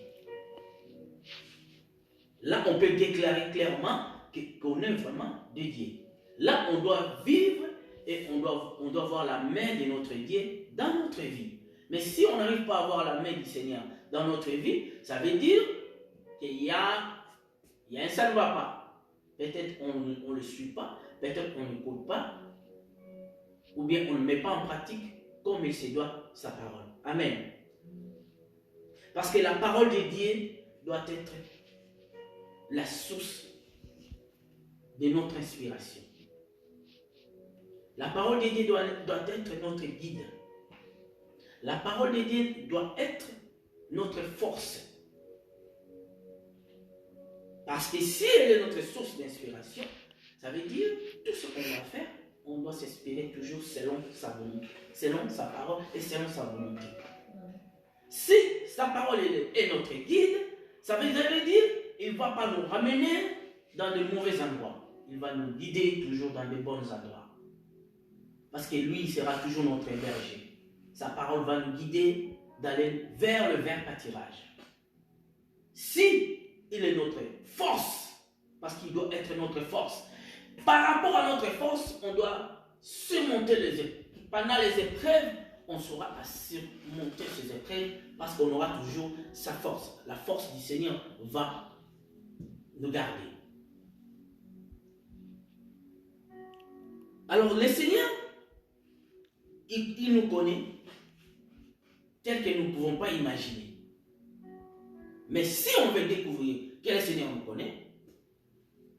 Speaker 3: Là, on peut déclarer clairement qu'on est vraiment de Dieu. Là, on doit vivre et on doit voir la main de notre Dieu dans notre vie. Mais si on n'arrive pas à voir la main du Seigneur dans notre vie, ça veut dire qu'il y a un ça ne va pas. Peut-être on ne le suit pas, peut-être on n'écoute pas, ou bien on ne met pas en pratique comme il se doit sa parole. Amen. Parce que la parole de Dieu doit être la source de notre inspiration. La parole de Dieu doit être notre guide. La parole de Dieu doit être notre force. Parce que si elle est notre source d'inspiration, ça veut dire tout ce qu'on va faire, on doit s'inspirer toujours selon sa volonté, selon sa parole et selon sa volonté. Si sa parole est notre guide, ça veut dire qu'il ne va pas nous ramener dans de mauvais endroits. Il va nous guider toujours dans de bons endroits. Parce que lui, il sera toujours notre berger. Sa parole va nous guider d'aller vers le vert pâturage. Si il est notre force, parce qu'il doit être notre force, par rapport à notre force, on doit surmonter les épreuves. Pendant les épreuves, on saura à surmonter ces épreuves parce qu'on aura toujours sa force. La force du Seigneur va nous garder. Alors le Seigneur, il nous connaît tel que nous ne pouvons pas imaginer. Mais si on veut découvrir que le Seigneur nous connaît,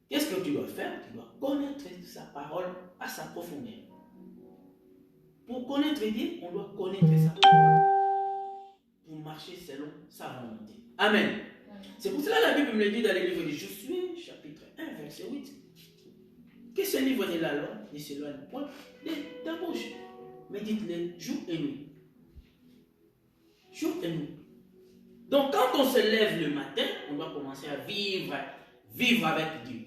Speaker 3: qu'est-ce que tu dois faire? Tu dois connaître sa parole à sa profondeur. Pour connaître Dieu, on doit connaître sa parole pour marcher selon sa volonté. Amen. C'est pour cela que la Bible me dit dans le livre de Josué, chapitre 1, verset 8, que ce livre de la loi ne s'éloigne point de ta bouche. Médite-le jour et nuit. Jour et nuit. Donc quand on se lève le matin, on doit commencer à vivre avec Dieu.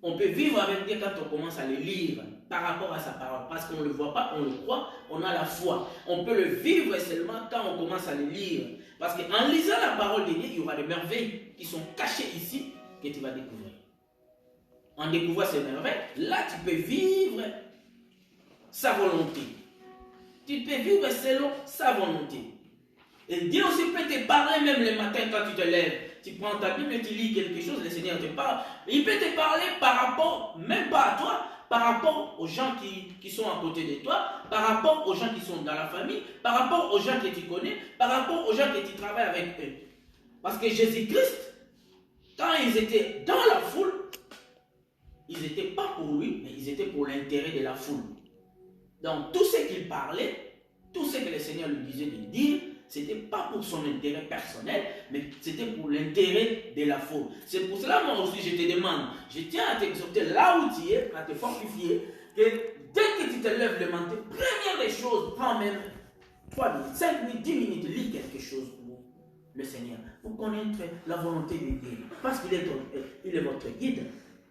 Speaker 3: On peut vivre avec Dieu quand on commence à le lire par rapport à sa parole. Parce qu'on ne le voit pas, on le croit, on a la foi. On peut le vivre seulement quand on commence à le lire. Parce qu'en lisant la parole de Dieu, il y aura des merveilles qui sont cachées ici que tu vas découvrir. En découvrant ces merveilles, là tu peux vivre sa volonté. Tu peux vivre selon sa volonté. Et Dieu aussi peut te parler même le matin quand tu te lèves. Tu prends ta Bible et tu lis quelque chose, le Seigneur te parle. Il peut te parler par rapport, même pas à toi, par rapport aux gens qui sont à côté de toi, par rapport aux gens qui sont dans la famille, par rapport aux gens que tu connais, par rapport aux gens que tu travailles avec eux. Parce que Jésus-Christ, quand ils étaient dans la foule, ils n'étaient pas pour lui, mais ils étaient pour l'intérêt de la foule. Donc tout ce qu'il parlait, tout ce que le Seigneur lui disait de dire, ce n'était pas pour son intérêt personnel, mais c'était pour l'intérêt de la foule. C'est pour cela, moi aussi, je te demande, je tiens à t'exhorter là où tu es, à te fortifier, que dès que tu te lèves le matin, première des choses, prends même 3 minutes, 5 minutes, 10 minutes, lis quelque chose pour le Seigneur, pour connaître la volonté de Dieu. Parce qu'il est votre guide.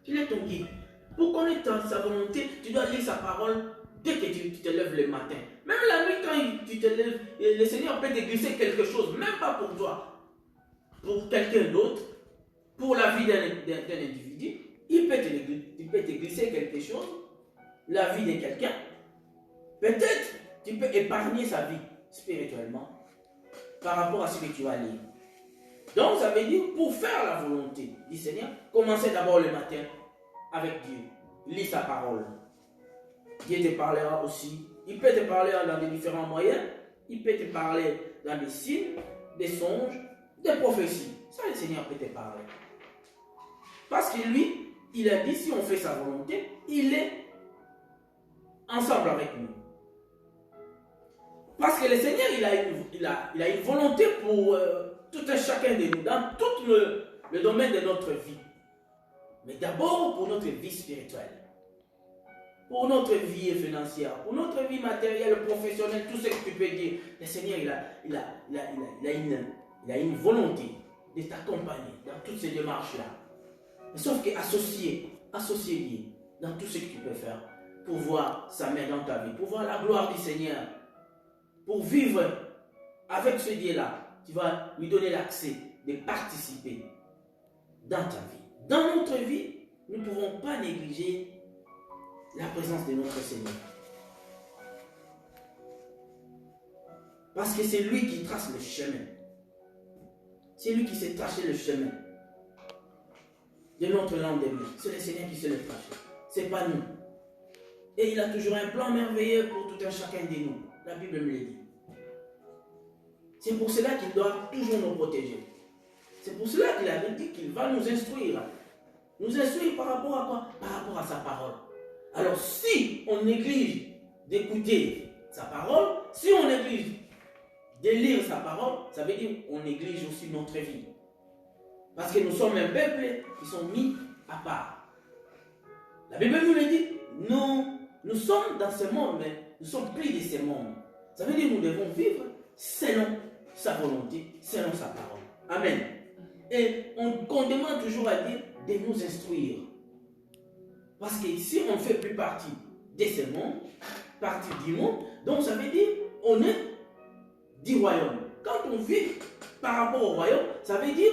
Speaker 3: Il est ton guide. Pour connaître sa volonté, tu dois lire sa parole dès que tu te lèves le matin. Même la nuit, quand tu te lèves, le Seigneur peut te glisser quelque chose, même pas pour toi, pour quelqu'un d'autre, pour la vie d'un individu. Il peut te glisser quelque chose, la vie de quelqu'un. Peut-être tu peux épargner sa vie spirituellement par rapport à ce que tu vas lire. Donc ça veut dire, pour faire la volonté du Seigneur, commencez d'abord le matin avec Dieu. Lis sa parole. Dieu te parlera aussi. Il peut te parler dans des différents moyens. Il peut te parler dans des signes, des songes, des prophéties. Ça, le Seigneur peut te parler. Parce que lui, il a dit, si on fait sa volonté, il est ensemble avec nous. Parce que le Seigneur, il a une volonté pour tout un chacun de nous, dans tout le domaine de notre vie. Mais d'abord pour notre vie spirituelle. Pour notre vie financière, pour notre vie matérielle, professionnelle, tout ce que tu peux dire. Le Seigneur, il a une volonté de t'accompagner dans toutes ces démarches-là. Sauf qu'associer Dieu dans tout ce que tu peux faire pour voir sa main dans ta vie, pour voir la gloire du Seigneur, pour vivre avec ce Dieu-là, tu vas lui donner l'accès de participer dans ta vie. Dans notre vie, nous ne pouvons pas négliger la présence de notre Seigneur. Parce que c'est lui qui trace le chemin. C'est lui qui s'est tracé le chemin de notre lendemain. C'est le Seigneur qui s'est le tracé. Ce n'est pas nous. Et il a toujours un plan merveilleux pour tout un chacun de nous. La Bible me le dit. C'est pour cela qu'il doit toujours nous protéger. C'est pour cela qu'il a dit qu'il va nous instruire. Nous instruire par rapport à quoi? Par rapport à sa parole. Alors si on néglige d'écouter sa parole, si on néglige de lire sa parole, ça veut dire qu'on néglige aussi notre vie. Parce que nous sommes un peuple qui sont mis à part. La Bible nous le dit, nous sommes dans ce monde, mais nous sommes pris de ce monde. Ça veut dire que nous devons vivre selon sa volonté, selon sa parole. Amen. Et on demande toujours à Dieu de nous instruire. Parce que si on ne fait plus partie de ce monde, partie du monde, donc ça veut dire on est du royaume. Quand on vit par rapport au royaume, ça veut dire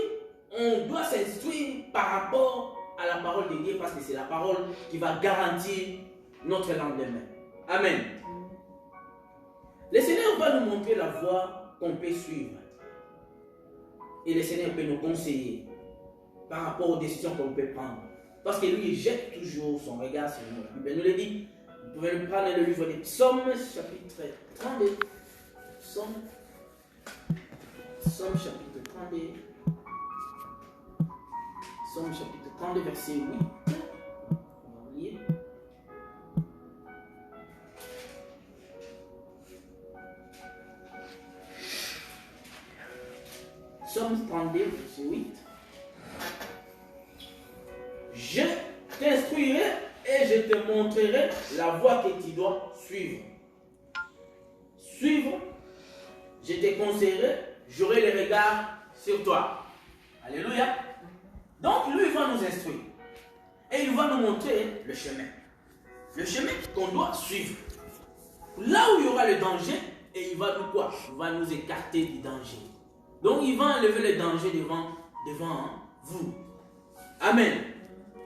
Speaker 3: on doit s'instruire par rapport à la parole de Dieu parce que c'est la parole qui va garantir notre lendemain. Amen. Le Seigneur va nous montrer la voie qu'on peut suivre. Et le Seigneur peut nous conseiller par rapport aux décisions qu'on peut prendre. Parce que lui, il jette toujours son regard sur nous. La Bible nous le dit. Vous pouvez le prendre dans le livre des Psaumes, chapitre 32. Psaume chapitre 32. Psaume chapitre 32, verset 8. On va lire. Psaume 32, verset 8. Je t'instruirai et je te montrerai la voie que tu dois suivre. Suivre, je te conseillerai, j'aurai le regard sur toi. Alléluia. Donc lui, il va nous instruire. Et il va nous montrer le chemin. Le chemin qu'on doit suivre. Là où il y aura le danger, et il va nous quoi? Il va nous écarter du danger. Donc il va enlever le danger devant vous. Amen.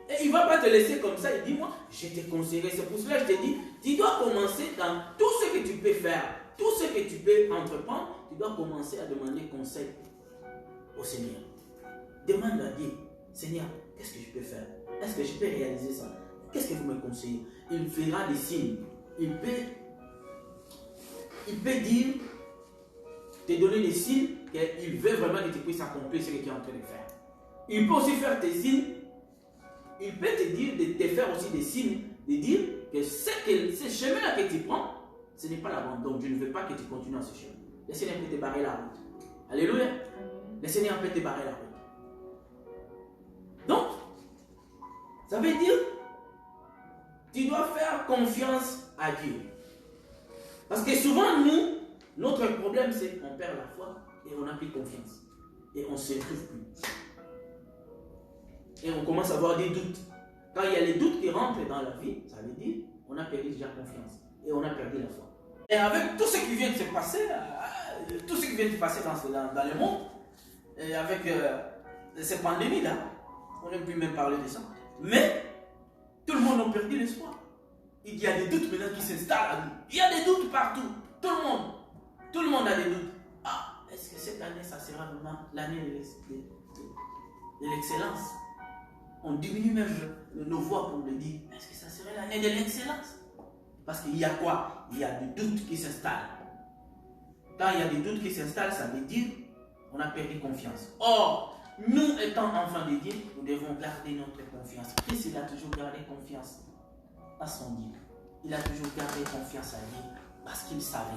Speaker 3: Et il ne va pas te laisser comme ça. Il dit, moi, je te conseillerai. C'est pour cela que je te dis, tu dois commencer dans tout ce que tu peux faire, tout ce que tu peux entreprendre, tu dois commencer à demander conseil au Seigneur. Demande à Dieu, Seigneur, qu'est-ce que je peux faire? Est-ce que je peux réaliser ça? Qu'est-ce que vous me conseillez? Il fera des signes. Il peut dire, te donner des signes qu'il veut vraiment que tu puisses accomplir ce que tu es en train de faire. Il peut aussi faire des signes. Il peut te dire, de te faire aussi des signes, de dire que ce chemin-là que tu prends, ce n'est pas la bonne. Donc je ne veux pas que tu continues à ce chemin. Le Seigneur peut te barrer la route. Alléluia. Le Seigneur peut te barrer la route. Donc, ça veut dire, tu dois faire confiance à Dieu. Parce que souvent, nous, notre problème, c'est qu'on perd la foi et on n'a plus confiance. Et on ne se retrouve plus. Et on commence à avoir des doutes. Quand il y a les doutes qui rentrent dans la vie, ça veut dire qu'on a perdu déjà confiance. Et on a perdu la foi. Et avec tout ce qui vient de se passer, dans le monde, et avec ces pandémies-là, on ne peut même parler de ça. Mais tout le monde a perdu l'espoir. Il y a des doutes maintenant qui s'installent à nous. Il y a des doutes partout. Tout le monde a des doutes. Ah, est-ce que cette année, ça sera vraiment l'année de l'excellence? On diminue même nos voix pour le dire. Est-ce que ça serait l'année de l'excellence? Parce qu'il y a quoi? Il y a des doutes qui s'installent. Quand il y a des doutes qui s'installent, ça veut dire qu'on a perdu confiance. Or, nous étant enfants de Dieu, nous devons garder notre confiance. Christ, il a toujours gardé confiance à son Dieu. Il a toujours gardé confiance à Dieu parce qu'il savait.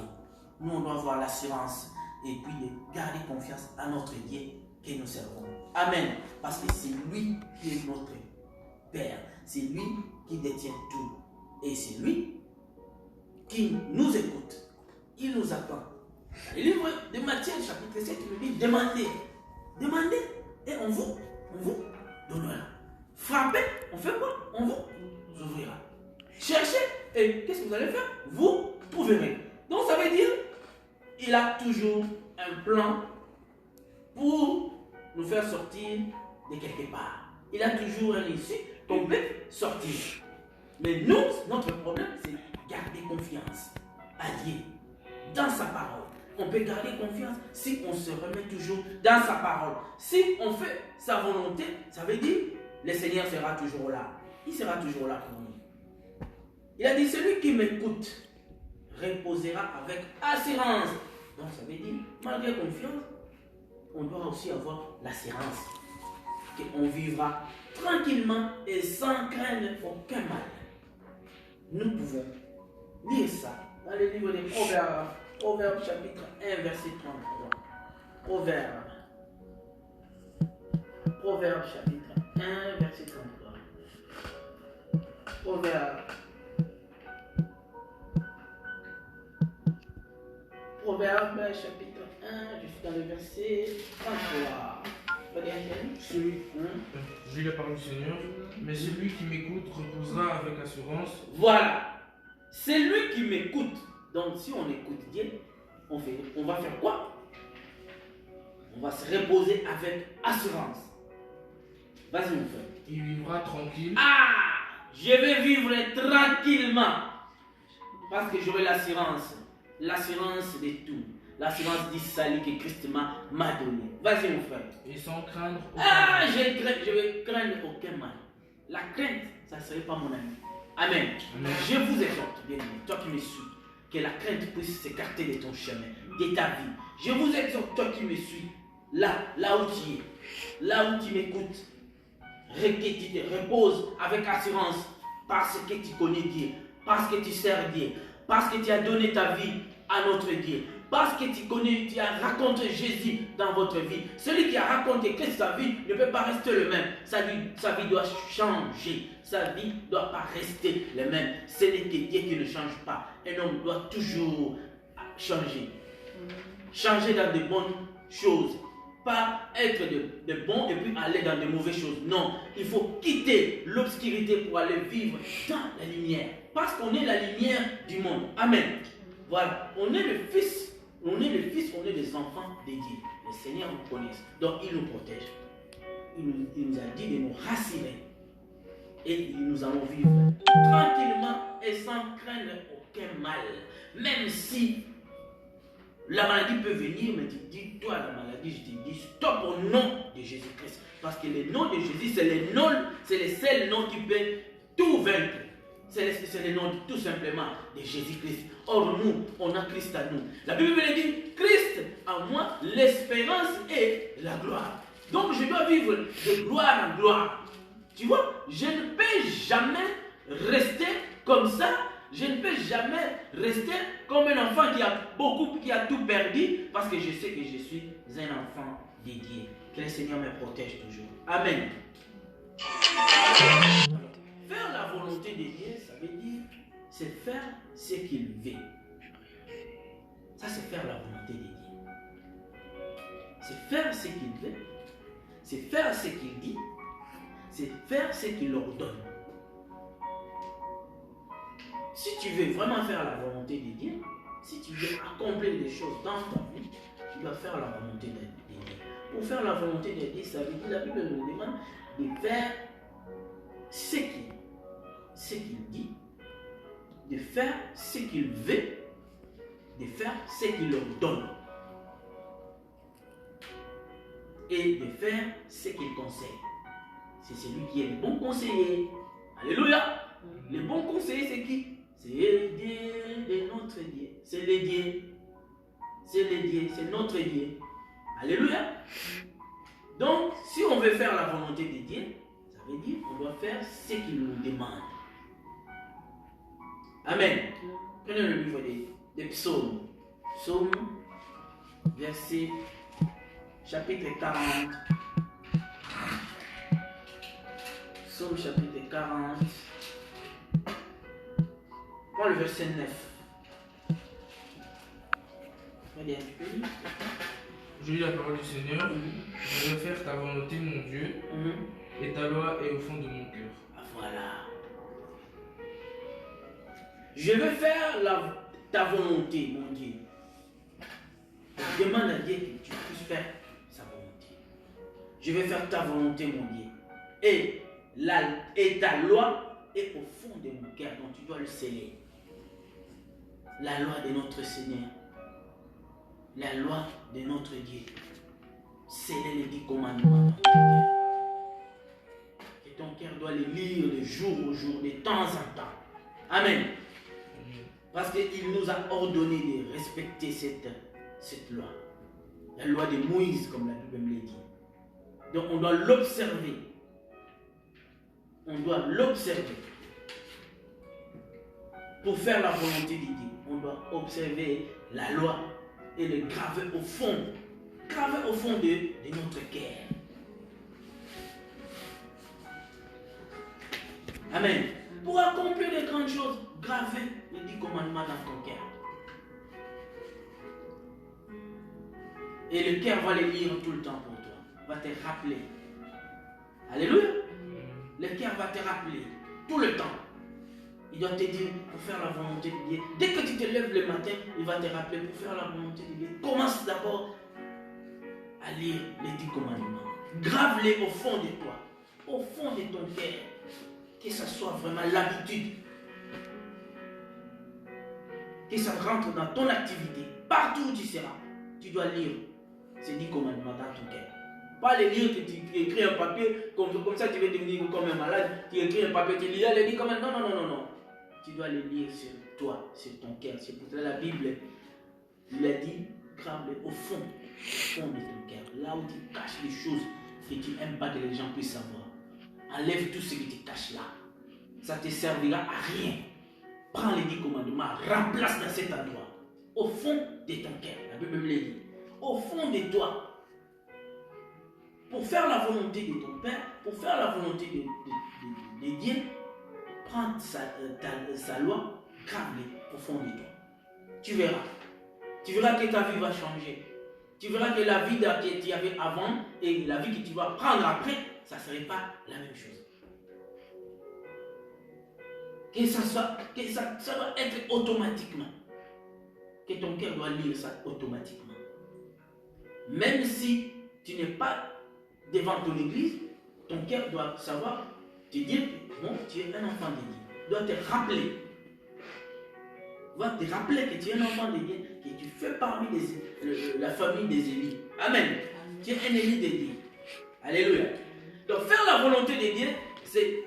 Speaker 3: Nous, on doit avoir l'assurance et puis de garder confiance à notre Dieu que nous servons. Amen. Parce que c'est lui qui est notre Père. C'est lui qui détient tout. Et c'est lui qui nous écoute. Il nous attend. Le livre de Matthieu, chapitre 7, il nous dit, demandez. Demandez et on vous donnera. Frappez, on fait quoi? On vous ouvrira. Cherchez, et qu'est-ce que vous allez faire? Vous trouverez. Donc ça veut dire, il a toujours un plan pour nous faire sortir de quelque part. Il a toujours un issue qu'on peut sortir. Mais nous, notre problème, c'est garder confiance à Dieu, dans sa parole. On peut garder confiance si on se remet toujours dans sa parole. Si on fait sa volonté, ça veut dire le Seigneur sera toujours là. Il sera toujours là pour nous. Il a dit, celui qui m'écoute reposera avec assurance. Donc ça veut dire, malgré confiance, on doit aussi avoir l'assurance qu'on vivra tranquillement et sans craindre aucun mal. Nous pouvons lire ça dans le livre des Proverbes, Proverbes chapitre 1, verset 33. Proverbes chapitre 1, verset 33. Proverbes chapitre 1, jusqu'à le verset 33.
Speaker 4: Je lis la parole du Seigneur. Mais celui qui m'écoute reposera avec assurance.
Speaker 3: Voilà. C'est lui qui m'écoute. Donc si on écoute Dieu, on va faire quoi? On va se reposer avec assurance. Vas-y mon frère.
Speaker 4: Il vivra tranquille.
Speaker 3: Ah! Je vais vivre tranquillement. Parce que j'aurai l'assurance. L'assurance de tout. L'assurance du salut que Christ m'a donné. Vas-y mon frère.
Speaker 4: Et sans craindre aucun
Speaker 3: Ah,
Speaker 4: mal.
Speaker 3: je vais craindre aucun mal. La crainte, ça ne serait pas mon ami. Amen.
Speaker 4: Amen.
Speaker 3: Je vous exhorte, bien aimé, toi qui me suis, que la crainte puisse s'écarter de ton chemin, de ta vie. Je vous exhorte, toi qui me suis, là où tu es, là où tu m'écoutes, que tu te reposes avec assurance parce que tu connais Dieu, parce que tu sers Dieu, parce que tu as donné ta vie à notre Dieu. Parce que tu as raconté Jésus dans votre vie. Celui qui a raconté Christ sa vie ne peut pas rester le même. Sa vie doit changer. Sa vie ne doit pas rester le même. Ce n'est que Dieu qui ne change pas. Un homme doit toujours changer. Changer dans de bonnes choses. Pas être de bon et puis aller dans de mauvaises choses. Non, il faut quitter l'obscurité pour aller vivre dans la lumière. Parce qu'on est la lumière du monde. Amen. Voilà, on est le fils. On est les fils, on est les enfants de Dieu. Le Seigneur nous connaît, donc il nous protège. Il nous a dit de nous rassurer. Et nous allons vivre tranquillement et sans craindre aucun mal. Même si la maladie peut venir, mais tu dis, toi la maladie, je te dis, stop au nom de Jésus-Christ. Parce que le nom de Jésus, c'est le seul nom qui peut tout vaincre. C'est le nom tout simplement de Jésus-Christ. Or nous, on a Christ à nous. La Bible dit, Christ en moi, l'espérance et la gloire. Donc je dois vivre de gloire en gloire. Tu vois, je ne peux jamais rester comme ça. Je ne peux jamais rester comme un enfant qui a tout perdu, parce que je sais que je suis un enfant de Dieu. Que le Seigneur me protège toujours. Amen. Faire la volonté de Dieu, ça veut dire, c'est faire ce qu'il veut. Ça, c'est faire la volonté de Dieu. C'est faire ce qu'il veut. C'est faire ce qu'il dit. C'est faire ce qu'il ordonne. Si tu veux vraiment faire la volonté de Dieu, si tu veux accomplir des choses dans ta vie, tu dois faire la volonté de Dieu. Pour faire la volonté de Dieu, ça veut dire, la Bible nous demande de faire ce qu'il dit, de faire ce qu'il veut, de faire ce qu'il leur donne et de faire ce qu'il conseille. C'est celui qui est le bon conseiller. Alléluia. Le bon conseiller, c'est qui? C'est Dieu de notre Dieu. C'est le Dieu. C'est le Dieu. C'est notre Dieu. Alléluia. Donc, si on veut faire la volonté de Dieu, ça veut dire qu'on doit faire ce qu'il nous demande. Amen. Prenez le livre des psaumes. Psaume, verset, chapitre 40. Psaume, chapitre 40. Prends le verset 9. Regardez un peu.
Speaker 4: Je lis la parole du Seigneur. Je vais faire ta volonté, mon Dieu. et ta loi est au fond de mon cœur.
Speaker 3: Voilà. Je veux faire ta volonté, mon Dieu. Demande à Dieu que tu puisses faire sa volonté. Je vais faire ta volonté, mon Dieu. Et ta loi est au fond de mon cœur, donc tu dois le sceller. La loi de notre Seigneur. La loi de notre Dieu. Sceller les 10 commandements dans ton cœur. Et ton cœur doit les lire de jour au jour, de temps en temps. Amen. Parce qu'il nous a ordonné de respecter cette loi. La loi de Moïse, comme la Bible me l'a dit. Donc on doit l'observer. On doit l'observer. Pour faire la volonté de Dieu, on doit observer la loi et le graver au fond. Graver au fond de notre cœur. Amen. Pour accomplir les grandes choses, graver les 10 commandements dans ton cœur. Et le cœur va les lire tout le temps pour toi. Va te rappeler. Alléluia. Le cœur va te rappeler tout le temps. Il doit te dire pour faire la volonté de Dieu. Dès que tu te lèves le matin, il va te rappeler pour faire la volonté de Dieu. Commence d'abord à lire les 10 commandements. Grave-les au fond de toi, au fond de ton cœur. Que ça soit vraiment l'habitude. Que ça rentre dans ton activité. Partout où tu seras, tu dois lire ces 10 commandements dans ton cœur. Pas les lire que tu écris un papier, comme ça tu vas devenir comme un malade, tu écris un papier, tu lis les 10 commandements. Non. Tu dois les lire sur toi, sur ton cœur. C'est pour ça la Bible, il a dit, grave-les au fond de ton cœur. Là où tu caches les choses que tu n'aimes pas que les gens puissent savoir. Enlève tout ce que tu caches là. Ça te servira à rien. Prends les 10 commandements, remplace dans cet endroit. Au fond de ton cœur. La Bible me l'a dit. Au fond de toi. Pour faire la volonté de ton Père, pour faire la volonté de Dieu, prends sa loi, grave-les au fond de toi. Tu verras. Tu verras que ta vie va changer. Tu verras que la vie que tu avais avant et la vie que tu vas prendre après, ça ne serait pas la même chose. Que ça va être automatiquement. Que ton cœur doit lire ça automatiquement. Même si tu n'es pas devant ton église, ton cœur doit savoir, te dire que bon, tu es un enfant de Dieu. Il doit te rappeler. Il va te rappeler que tu es un enfant de Dieu, que tu fais parmi la famille des Élis. Amen. Tu es un Élie de Dieu. Alléluia. Donc faire la volonté de Dieu, c'est,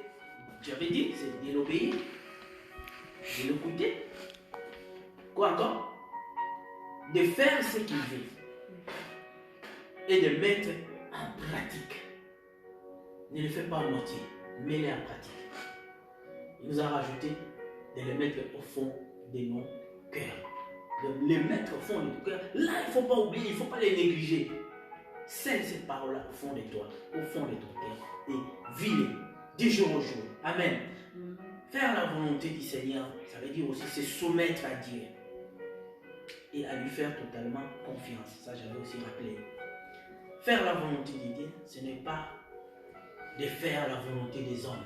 Speaker 3: j'avais dit, c'est de l'obéir, de l'écouter. Quoi encore? De faire ce qu'il veut. Et de mettre en pratique. Ne le fais pas à moitié, mets-le en pratique. Il nous a rajouté de le mettre au fond de nos cœurs. De les mettre au fond de nos cœurs. Là, il ne faut pas oublier, il ne faut pas les négliger. Scelle cette parole-là au fond de toi, au fond de ton cœur. Et vis-les du jour au jour. Amen. Faire la volonté du Seigneur, ça veut dire aussi se soumettre à Dieu. Et à lui faire totalement confiance. Ça, j'avais aussi rappelé. Faire la volonté de Dieu, ce n'est pas de faire la volonté des hommes.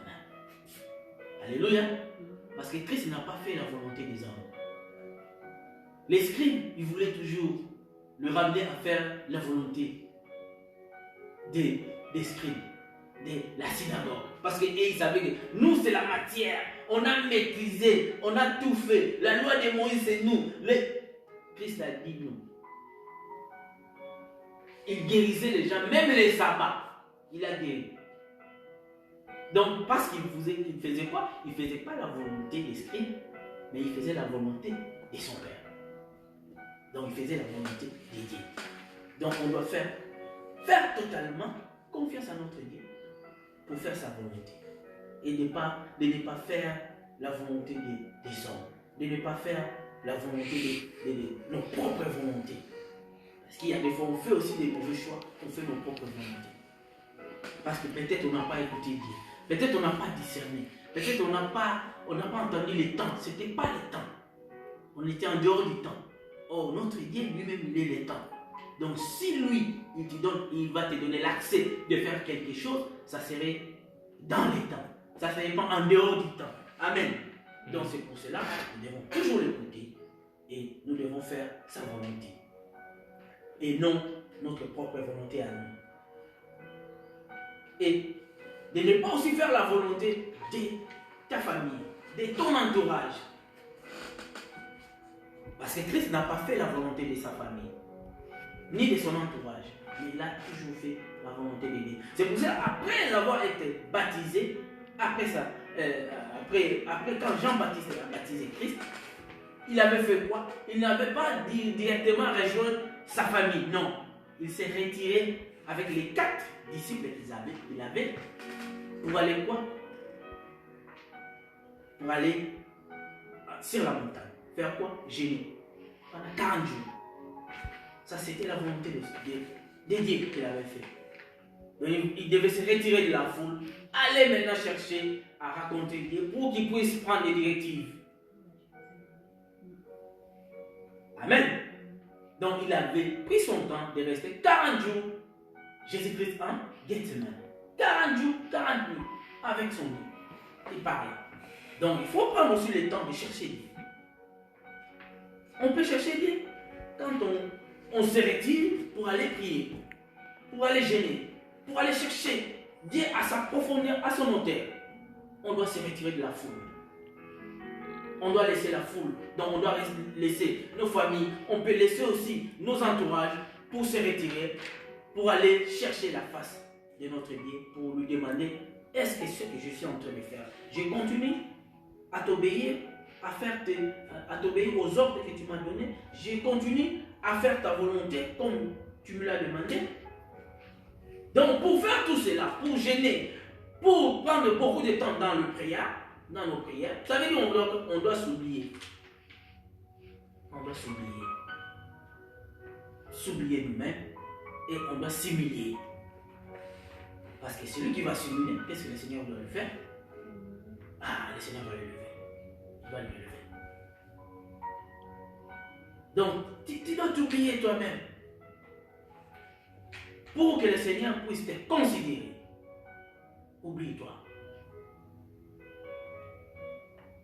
Speaker 3: Alléluia. Parce que Christ n'a pas fait la volonté des hommes. Les scribes, ils voulaient toujours le ramener à faire la volonté des scribes, de la synagogue. Parce qu'ils savaient que nous, c'est la matière. On a maîtrisé, on a tout fait. La loi de Moïse, c'est nous. Christ a dit nous. Il guérissait les gens, même les sabbats. Il a guéri. Donc, parce qu'il faisait quoi? Il ne faisait pas la volonté des scribes, mais il faisait la volonté de son Père. Donc, il faisait la volonté de Dieu. Donc, on doit faire totalement confiance à notre Dieu pour faire sa volonté. Et de ne pas faire la volonté des hommes. De ne pas faire la volonté de nos propres volontés. Parce qu'il y a des fois, on fait aussi des mauvais choix, on fait nos propres volontés. Parce que peut-être on n'a pas écouté Dieu. Peut-être on n'a pas discerné. Peut-être on n'a pas entendu les temps. Ce n'était pas les temps. On était en dehors du temps. Or, notre Dieu lui-même, il est le temps. Donc, si lui, il va te donner l'accès de faire quelque chose, ça serait dans les temps. Ça ne serait pas en dehors du temps. Amen. Donc c'est pour cela que nous devons toujours l'écouter et nous devons faire sa volonté. Et non notre propre volonté à nous. Et de ne pas aussi faire la volonté de ta famille, de ton entourage. Parce que Christ n'a pas fait la volonté de sa famille, ni de son entourage, mais il a toujours fait la volonté de Dieu. C'est pour ça, après avoir été baptisé, après quand Jean-Baptiste a baptisé Christ, il avait fait quoi? Il n'avait pas directement rejoint sa famille, non. Il s'est retiré avec les 4 disciples qu'il avait pour aller quoi? Pour aller sur la montagne. Faire quoi? Jeûner. Pendant 40 jours. Ça, c'était la volonté de Dieu qu'il avait fait. Donc, il devait se retirer de la foule, aller maintenant chercher à raconter Dieu pour qu'il puisse prendre des directives. Amen. Donc, il avait pris son temps de rester 40 jours. Jésus-Christ en Gethsemane. 40 jours, 40 nuits, avec son Dieu. Il parlait. Donc, il faut prendre aussi le temps de chercher Dieu. On peut chercher Dieu quand on se retire pour aller prier, pour aller jeûner, pour aller chercher Dieu à sa profondeur, à son hauteur. On doit se retirer de la foule. On doit laisser la foule. Donc on doit laisser nos familles. On peut laisser aussi nos entourages pour se retirer, pour aller chercher la face de notre Dieu, pour lui demander, est-ce que ce que je suis en train de faire, je continue à t'obéir, à t'obéir aux ordres que tu m'as donnés, je continue à faire ta volonté comme tu me l'as demandé. Donc pour faire tout cela, pour jeûner, pour prendre beaucoup de temps dans nos prières, ça veut dire qu'on doit s'oublier. On doit s'oublier. S'oublier nous-mêmes et on doit s'humilier. Parce que celui qui va s'humilier, qu'est-ce que le Seigneur doit le faire? Ah, le Seigneur doit le lever. Il va le lever. Donc, tu dois t'oublier toi-même pour que le Seigneur puisse te considérer. Oublie-toi.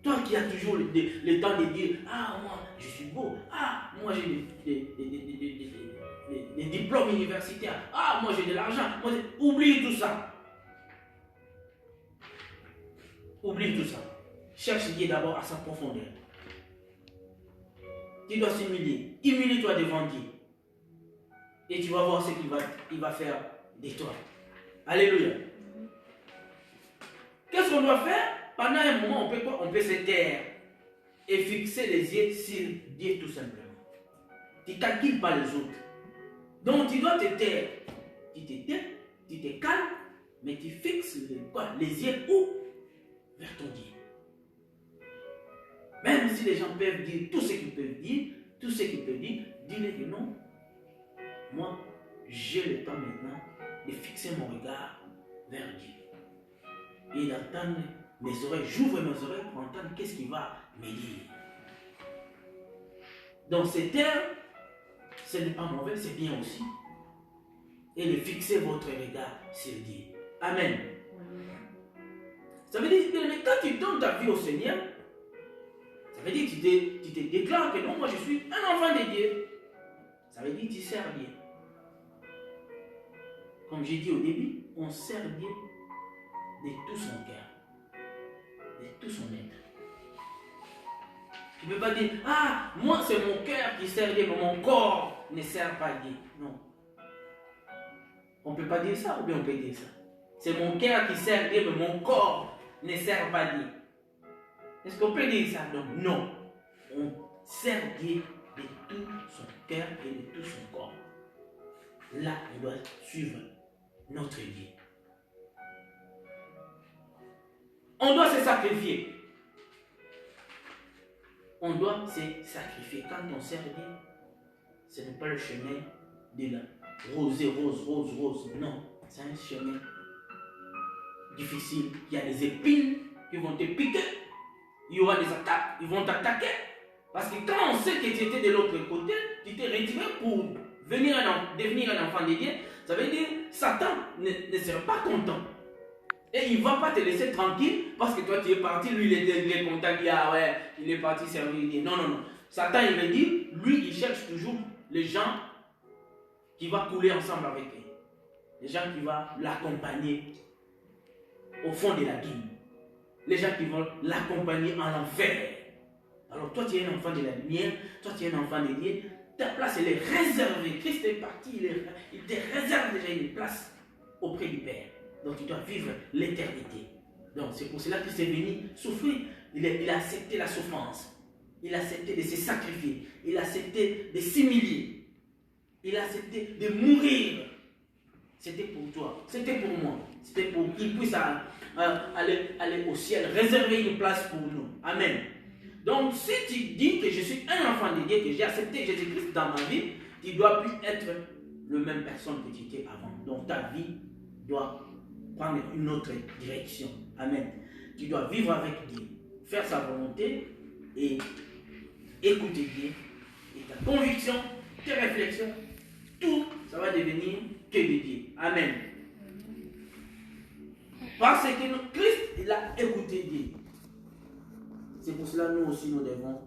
Speaker 3: Toi qui as toujours le temps de dire, ah, moi, je suis beau. Ah, moi, j'ai des diplômes universitaires. Ah, moi, j'ai de l'argent. Oublie tout ça. Oublie tout ça. Cherche Dieu d'abord à sa profondeur. Tu dois s'humilier. Humilie-toi devant Dieu. Et tu vas voir ce qu'il va faire de toi. Alléluia. Qu'est-ce qu'on doit faire? Pendant un moment, on peut se taire et fixer les yeux sur Dieu tout simplement. Tu ne calcules pas les autres. Donc tu dois te taire. Tu te tais, tu te calmes, mais tu fixes les yeux où? Vers ton Dieu. Même si les gens peuvent dire tout ce qu'ils peuvent dire, dis-les que non. Moi, j'ai le temps maintenant de fixer mon regard vers Dieu. Et d'entendre mes oreilles, j'ouvre mes oreilles pour entendre qu'est-ce qu'il va me dire. Donc cette terre, ce n'est pas mauvais, c'est bien aussi. Et de fixer votre regard sur Dieu. Amen. Ça veut dire que quand tu donnes ta vie au Seigneur, ça veut dire que tu te déclares que non, moi je suis un enfant de Dieu. Ça veut dire que tu sers Dieu. Comme j'ai dit au début, on sert Dieu de tout son cœur, de tout son être. Tu ne peux pas dire, ah, moi c'est mon cœur qui sert Dieu, mais mon corps ne sert pas Dieu. Non. On ne peut pas dire ça, ou bien on peut dire ça. C'est mon cœur qui sert Dieu, mais mon corps ne sert pas Dieu. Est-ce qu'on peut dire ça? Donc, non. On sert Dieu de tout son cœur et de tout son corps. Là, on doit suivre notre Dieu. On doit se sacrifier. On doit se sacrifier. Quand on sert Dieu, ce n'est pas le chemin de la rose. Non, c'est un chemin difficile. Il y a des épines qui vont te piquer. Il y aura des attaques, ils vont t'attaquer. Parce que quand on sait que tu étais de l'autre côté, tu t'es retiré pour devenir un enfant de Dieu, ça veut dire que Satan ne serait pas content. Et il ne va pas te laisser tranquille parce que toi tu es parti, lui il est content, il dit ah ouais, il est parti servir Dieu. Non, non, non. Satan il veut dire, lui il cherche toujours les gens qui vont couler ensemble avec lui. Les gens qui vont l'accompagner au fond de l'abîme. Les gens qui vont l'accompagner en enfer. Alors toi tu es un enfant de la lumière, toi tu es un enfant de Dieu, ta place elle est réservée. Christ est parti, il te réserve déjà une place auprès du Père. Donc tu dois vivre l'éternité. Donc c'est pour cela que c'est venu souffrir. Il a accepté la souffrance. Il a accepté de se sacrifier. Il a accepté de s'humilier. Il a accepté de mourir. C'était pour toi. C'était pour moi. C'était pour qu'il puisse aller au ciel, réserver une place pour nous. Amen. Donc si tu dis que je suis un enfant de Dieu, que j'ai accepté Jésus-Christ dans ma vie, tu ne dois plus être la même personne que tu étais avant. Donc ta vie doit prendre une autre direction. Amen. Tu dois vivre avec Dieu, faire sa volonté et écouter Dieu. Et ta conviction, tes réflexions, tout, ça va devenir que de Dieu. Amen. Parce que Christ, il a écouté Dieu. C'est pour cela que nous aussi, nous devons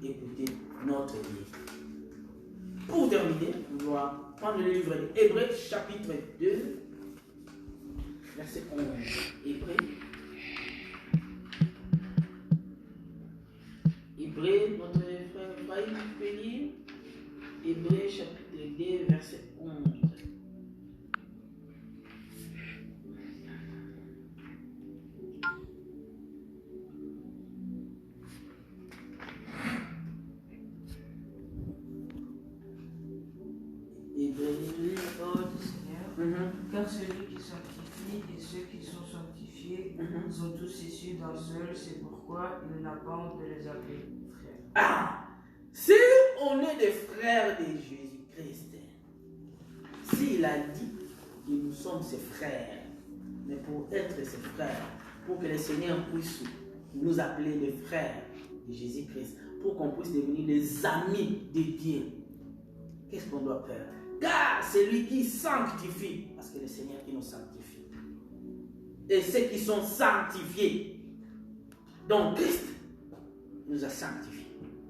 Speaker 3: écouter notre Dieu. Pour terminer, on va prendre le livre d'Hébreux, chapitre 2, verset 11. Hébreux, notre frère Faïd peut lire. Hébreux, chapitre 2, verset 11.
Speaker 5: Parole du Seigneur, car celui qui sanctifie et ceux qui sont sanctifiés sont tous issus d'un seul, c'est pourquoi il n'a pas honte de les appeler frères.
Speaker 3: Ah, si on est des frères de Jésus-Christ, s'il a dit que nous sommes ses frères, mais pour être ses frères, pour que le Seigneur puisse nous appeler les frères de Jésus-Christ, pour qu'on puisse devenir des amis de Dieu, qu'est-ce qu'on doit faire? Car c'est lui qui sanctifie, parce que le Seigneur qui nous sanctifie. Et ceux qui sont sanctifiés, donc Christ nous a sanctifiés.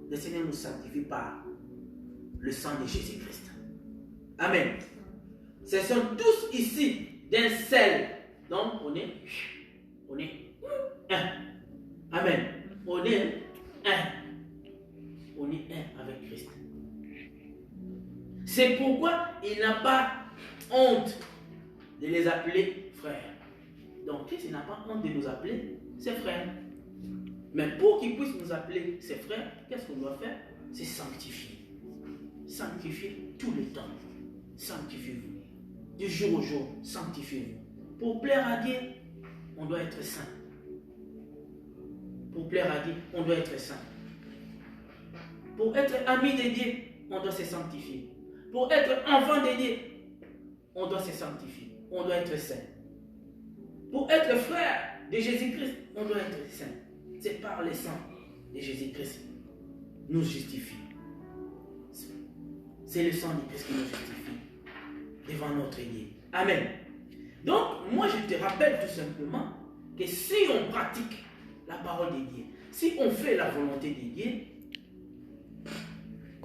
Speaker 3: Le Seigneur nous sanctifie par le sang de Jésus-Christ. Amen. Ce sont tous ici d'un seul. Donc on est un. Amen. On est un. On est un avec Christ. C'est pourquoi il n'a pas honte de les appeler frères. Donc Christ n'a pas honte de nous appeler ses frères. Mais pour qu'il puisse nous appeler ses frères, qu'est-ce qu'on doit faire? C'est sanctifier. Sanctifier tout le temps. Sanctifiez-vous. Du jour au jour, sanctifiez-vous. Pour plaire à Dieu, on doit être saint. Pour plaire à Dieu, on doit être saint. Pour être ami de Dieu, on doit se sanctifier. Pour être enfant de Dieu, on doit se sanctifier. On doit être saint. Pour être frère de Jésus-Christ, on doit être saint. C'est par le sang de Jésus-Christ nous justifie. C'est le sang de Christ qui nous justifie devant notre Dieu. Amen. Donc, moi je te rappelle tout simplement que si on pratique la parole de Dieu, si on fait la volonté de Dieu,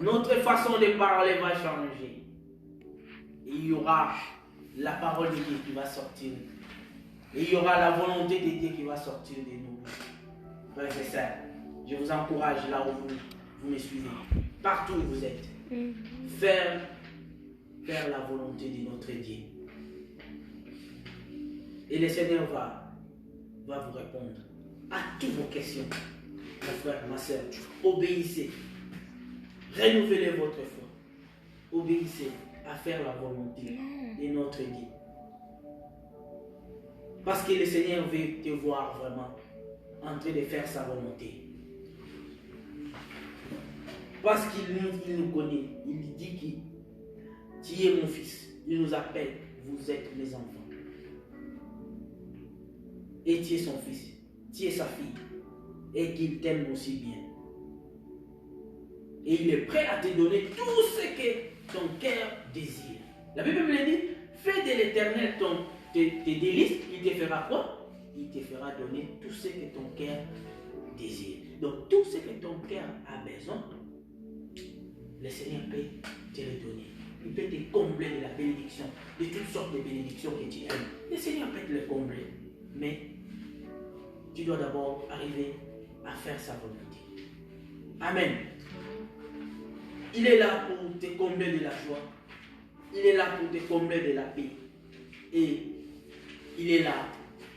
Speaker 3: notre façon de parler va changer. Il y aura la parole de Dieu qui va sortir. Et il y aura la volonté de Dieu qui va sortir de nous. Frères et sœurs, je vous encourage là où vous me suivez, partout où vous êtes, faire la volonté de notre Dieu. Et le Seigneur va vous répondre à toutes vos questions. Mon frère, ma soeur, obéissez. Renouvelez votre foi. Obéissez à faire la volonté de notre Dieu. Parce que le Seigneur veut te voir vraiment en train de faire sa volonté. Parce qu'il nous connaît. Il dit que tu es mon fils. Il nous appelle. Vous êtes mes enfants. Et tu es son fils. Tu es sa fille. Et qu'il t'aime aussi bien. Et il est prêt à te donner tout ce que ton cœur désire. La Bible me dit, fais de l'Éternel tes délices, il te fera quoi? il te fera donner tout ce que ton cœur désire. Donc tout ce que ton cœur a besoin, le Seigneur peut te le donner. Il peut te combler de la bénédiction, de toutes sortes de bénédictions que tu aimes. Le Seigneur peut te le combler. Mais tu dois d'abord arriver à faire sa volonté. Amen. Il est là pour te combler de la joie. Il est là pour te combler de la paix. Et il est là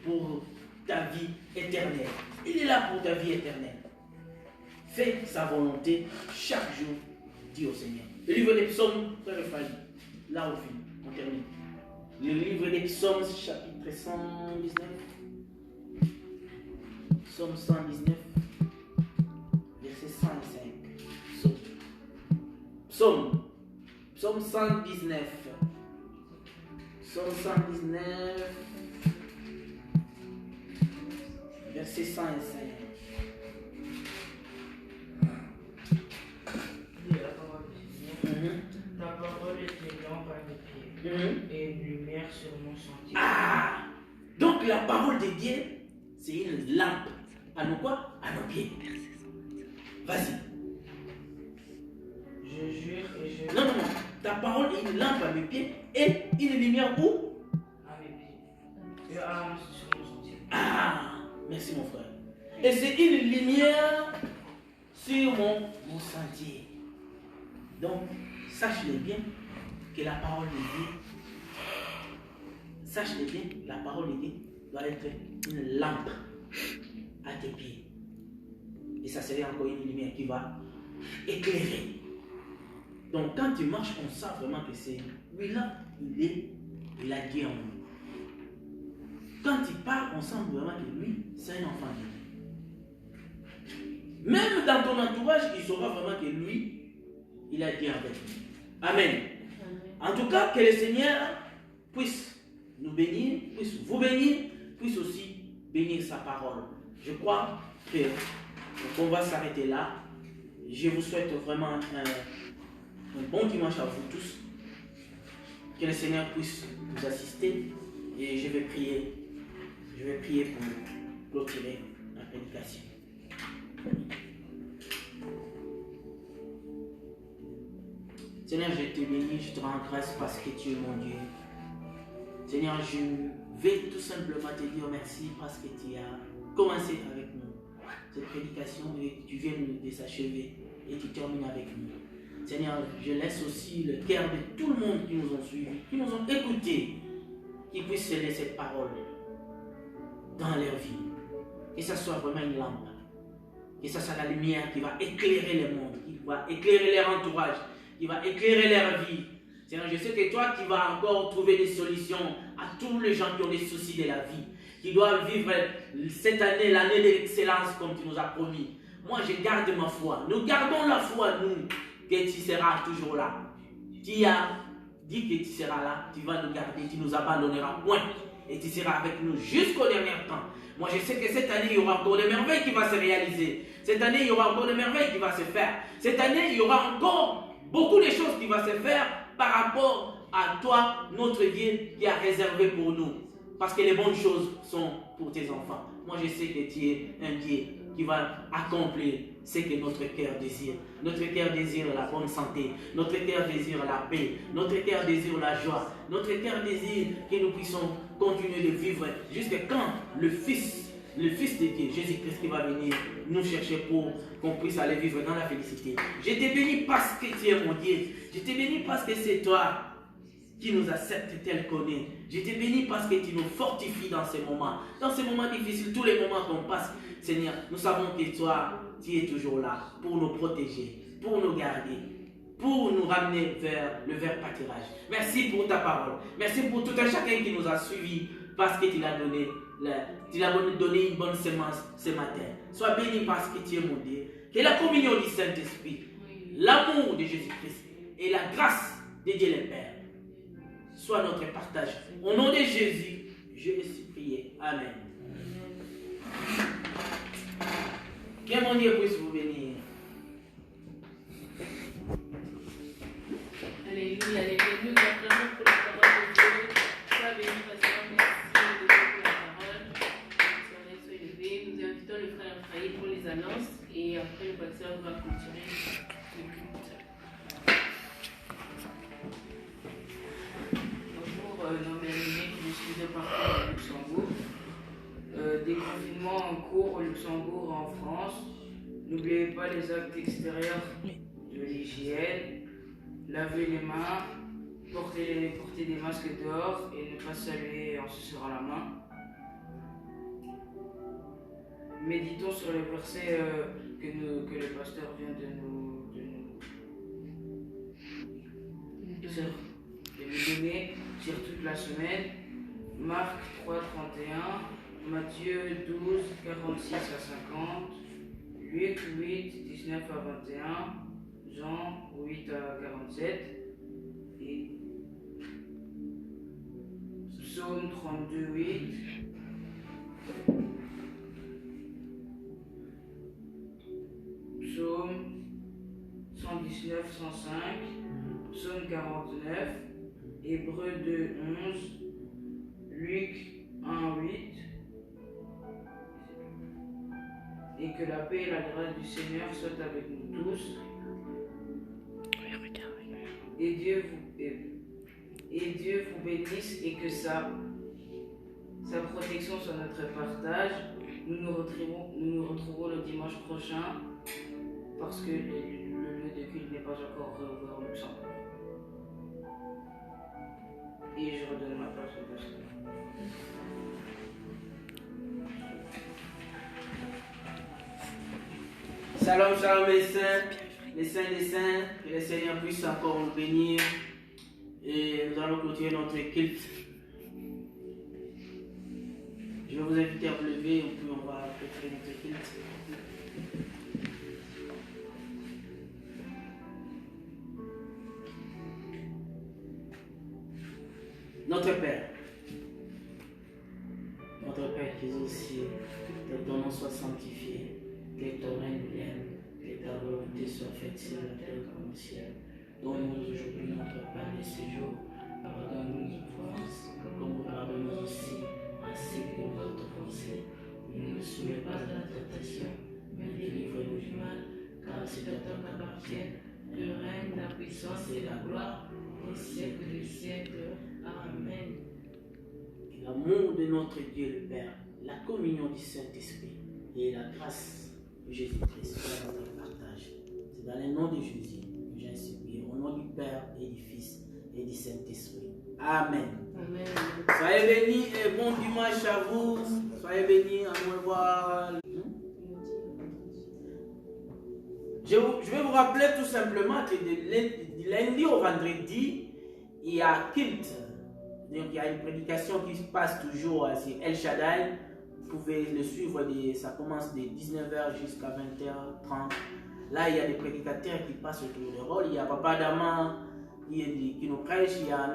Speaker 3: pour ta vie éternelle. Il est là pour ta vie éternelle. Fais sa volonté chaque jour, dis au Seigneur. Le livre des psaumes, là au film, on termine. Le livre des psaumes, chapitre 119. Psaume 119, verset 105. Psaume 119. Psaume 119, verset 105.
Speaker 5: Ta parole est une lampe à mes pieds et une lumière sur mon sentier.
Speaker 3: Ah! Donc la parole de Dieu, c'est une lampe. À nos quoi? À nos pieds. Vas-y.
Speaker 5: Je jure et je...
Speaker 3: Non. Ta parole est une lampe à mes pieds et une lumière où?
Speaker 5: À mes pieds. Et à sur mon sentier.
Speaker 3: Ah! Merci mon frère. Et c'est une lumière sur mon sentier. Donc, sache-le bien que la parole de Dieu, sache-le bien, la parole de Dieu doit être une lampe à tes pieds. Et ça serait encore une lumière qui va éclairer. Donc, quand tu marches, on sent vraiment que c'est lui-là, il a Dieu en nous. Quand il parle, on sent vraiment que lui, c'est un enfant de Dieu. Même dans ton entourage, il saura vraiment que lui, il a Dieu avec lui. Amen. En tout cas, que le Seigneur puisse nous bénir, puisse vous bénir, puisse aussi bénir sa parole. Je crois qu'on va s'arrêter là. Je vous souhaite vraiment un bon dimanche à vous tous. Que le Seigneur puisse nous assister. Et je vais prier pour clôturer la prédication. Seigneur, je te bénis, je te rends grâce parce que tu es mon Dieu. Seigneur, je vais tout simplement te dire merci parce que tu as commencé avec nous cette prédication et tu viens de s'achever et tu termines avec nous. Seigneur, je laisse aussi le cœur de tout le monde qui nous ont suivis, qui nous ont écoutés, qui puissent sceller cette parole dans leur vie. Que ce soit vraiment une lampe, que ce soit la lumière qui va éclairer le monde, qui va éclairer leur entourage, qui va éclairer leur vie. Seigneur, je sais que toi, tu vas encore trouver des solutions à tous les gens qui ont des soucis de la vie, qui doivent vivre cette année, l'année de l'excellence comme tu nous as promis. Moi, je garde ma foi. Nous gardons la foi, nous, que tu seras toujours là. Tu as dit que tu seras là, tu vas nous garder, tu nous abandonneras point. Et tu seras avec nous jusqu'au dernier temps. Moi, je sais que cette année, il y aura encore des merveilles qui vont se réaliser. Cette année, il y aura encore des merveilles qui vont se faire. Cette année, il y aura encore beaucoup de choses qui vont se faire par rapport à toi, notre Dieu, qui a réservé pour nous. Parce que les bonnes choses sont pour tes enfants. Moi, je sais que tu es un Dieu qui va accomplir ce que notre cœur désire. Notre cœur désire la bonne santé. Notre cœur désire la paix. Notre cœur désire la joie. Notre cœur désire que nous puissions continuer de vivre jusqu'à quand le Fils de Dieu, Jésus-Christ, qui va venir nous chercher pour qu'on puisse aller vivre dans la félicité. Je te bénis parce que tu es mon Dieu. Je te bénis parce que c'est toi qui nous accepte tel qu'on est. Je te bénis parce que tu nous fortifies dans ces moments difficiles, tous les moments qu'on passe. Seigneur, nous savons que toi, tu es toujours là pour nous protéger, pour nous garder, pour nous ramener vers le vert pâturage. Merci pour ta parole. Merci pour tout un chacun qui nous a suivis parce que tu l'as donné. Tu l'as donné une bonne semence ce matin. Sois béni parce que tu es mon Dieu. Que la communion du Saint-Esprit, l'amour de Jésus-Christ et la grâce de Dieu le Père soit notre partage. Au nom de Jésus, je vais supplier. Amen. Que mon Dieu puisse vous bénir.
Speaker 1: Alléluia. Alléluia. Vraiment pour la parole de Dieu. Sois béni, Pasteur. Merci de la parole.
Speaker 5: Luxembourg, en France. N'oubliez pas les actes extérieurs de l'hygiène. Lavez les mains, portez des masques dehors et ne pas saluer en se serrant la main. Méditons sur le verset que le pasteur vient de nous donner sur toute la semaine. Marc 3:31, Matthieu 12:46 à 50, Luc 8:19 à 21, Jean 8 à 47 et Psaume 32:8. Psaume 119:105, Psaume 49, Hébreux 2:11, Luc 1:8. Et que la paix et la grâce du Seigneur soient avec nous tous. Et Dieu vous bénisse et que sa protection soit notre partage. Nous nous retrouvons le dimanche prochain parce que le lieu de culte n'est pas encore réouvert au Luxembourg. Et je redonne ma place au pasteur.
Speaker 3: Shalom, shalom les saints des saints, que le Seigneur puisse encore nous bénir. Et nous allons continuer notre culte. Je vais vous inviter à vous lever et puis on va continuer notre culte. Notre Père qui es aux cieux, que ton nom soit sanctifié, que ton règne vienne, que ta volonté soit faite sur la terre comme au ciel. Donne-nous aujourd'hui notre pain de ce jour. Pardonne-nous nos offenses, comme nous pardonnons aussi à ceux qui nous ont offensés. Ne nous soumets pas à la tentation, mais délivre-nous du mal, car c'est à toi qu'appartiennent le règne, la puissance et la gloire au siècle des siècles. Amen. Que l'amour de notre Dieu le Père, la communion du Saint-Esprit et la grâce de Jésus-Christ soient notre partage. C'est dans le nom de Jésus que j'ai ainsi prié, au nom du Père et du Fils et du Saint-Esprit. Amen.
Speaker 5: Amen.
Speaker 3: Soyez bénis et bon dimanche à vous. Soyez bénis, à nous revoir. Je vais vous rappeler tout simplement que de lundi au vendredi, il y a culte. Donc, il y a une prédication qui se passe toujours sur El Shaddai. Vous pouvez le suivre, ça commence de 19h jusqu'à 20h30. Là, il y a des prédicateurs qui passent autour du rôle. Il y a Papa Daman qui nous prêche. Il y a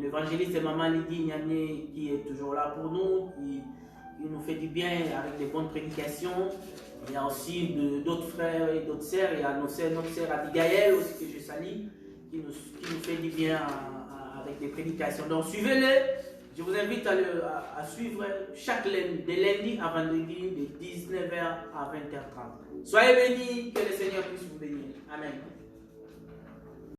Speaker 3: l'évangéliste Maman Lydie Niané qui est toujours là pour nous, qui nous fait du bien avec des bonnes prédications. Il y a aussi d'autres frères et d'autres sœurs. Il y a notre sœur Abigail aussi que je salue, qui nous fait du bien avec des prédications. Donc suivez-les. Je vous invite à suivre chaque lundi, de lundi à vendredi, de 19h à 20h30. Soyez bénis, que le Seigneur puisse vous bénir. Amen.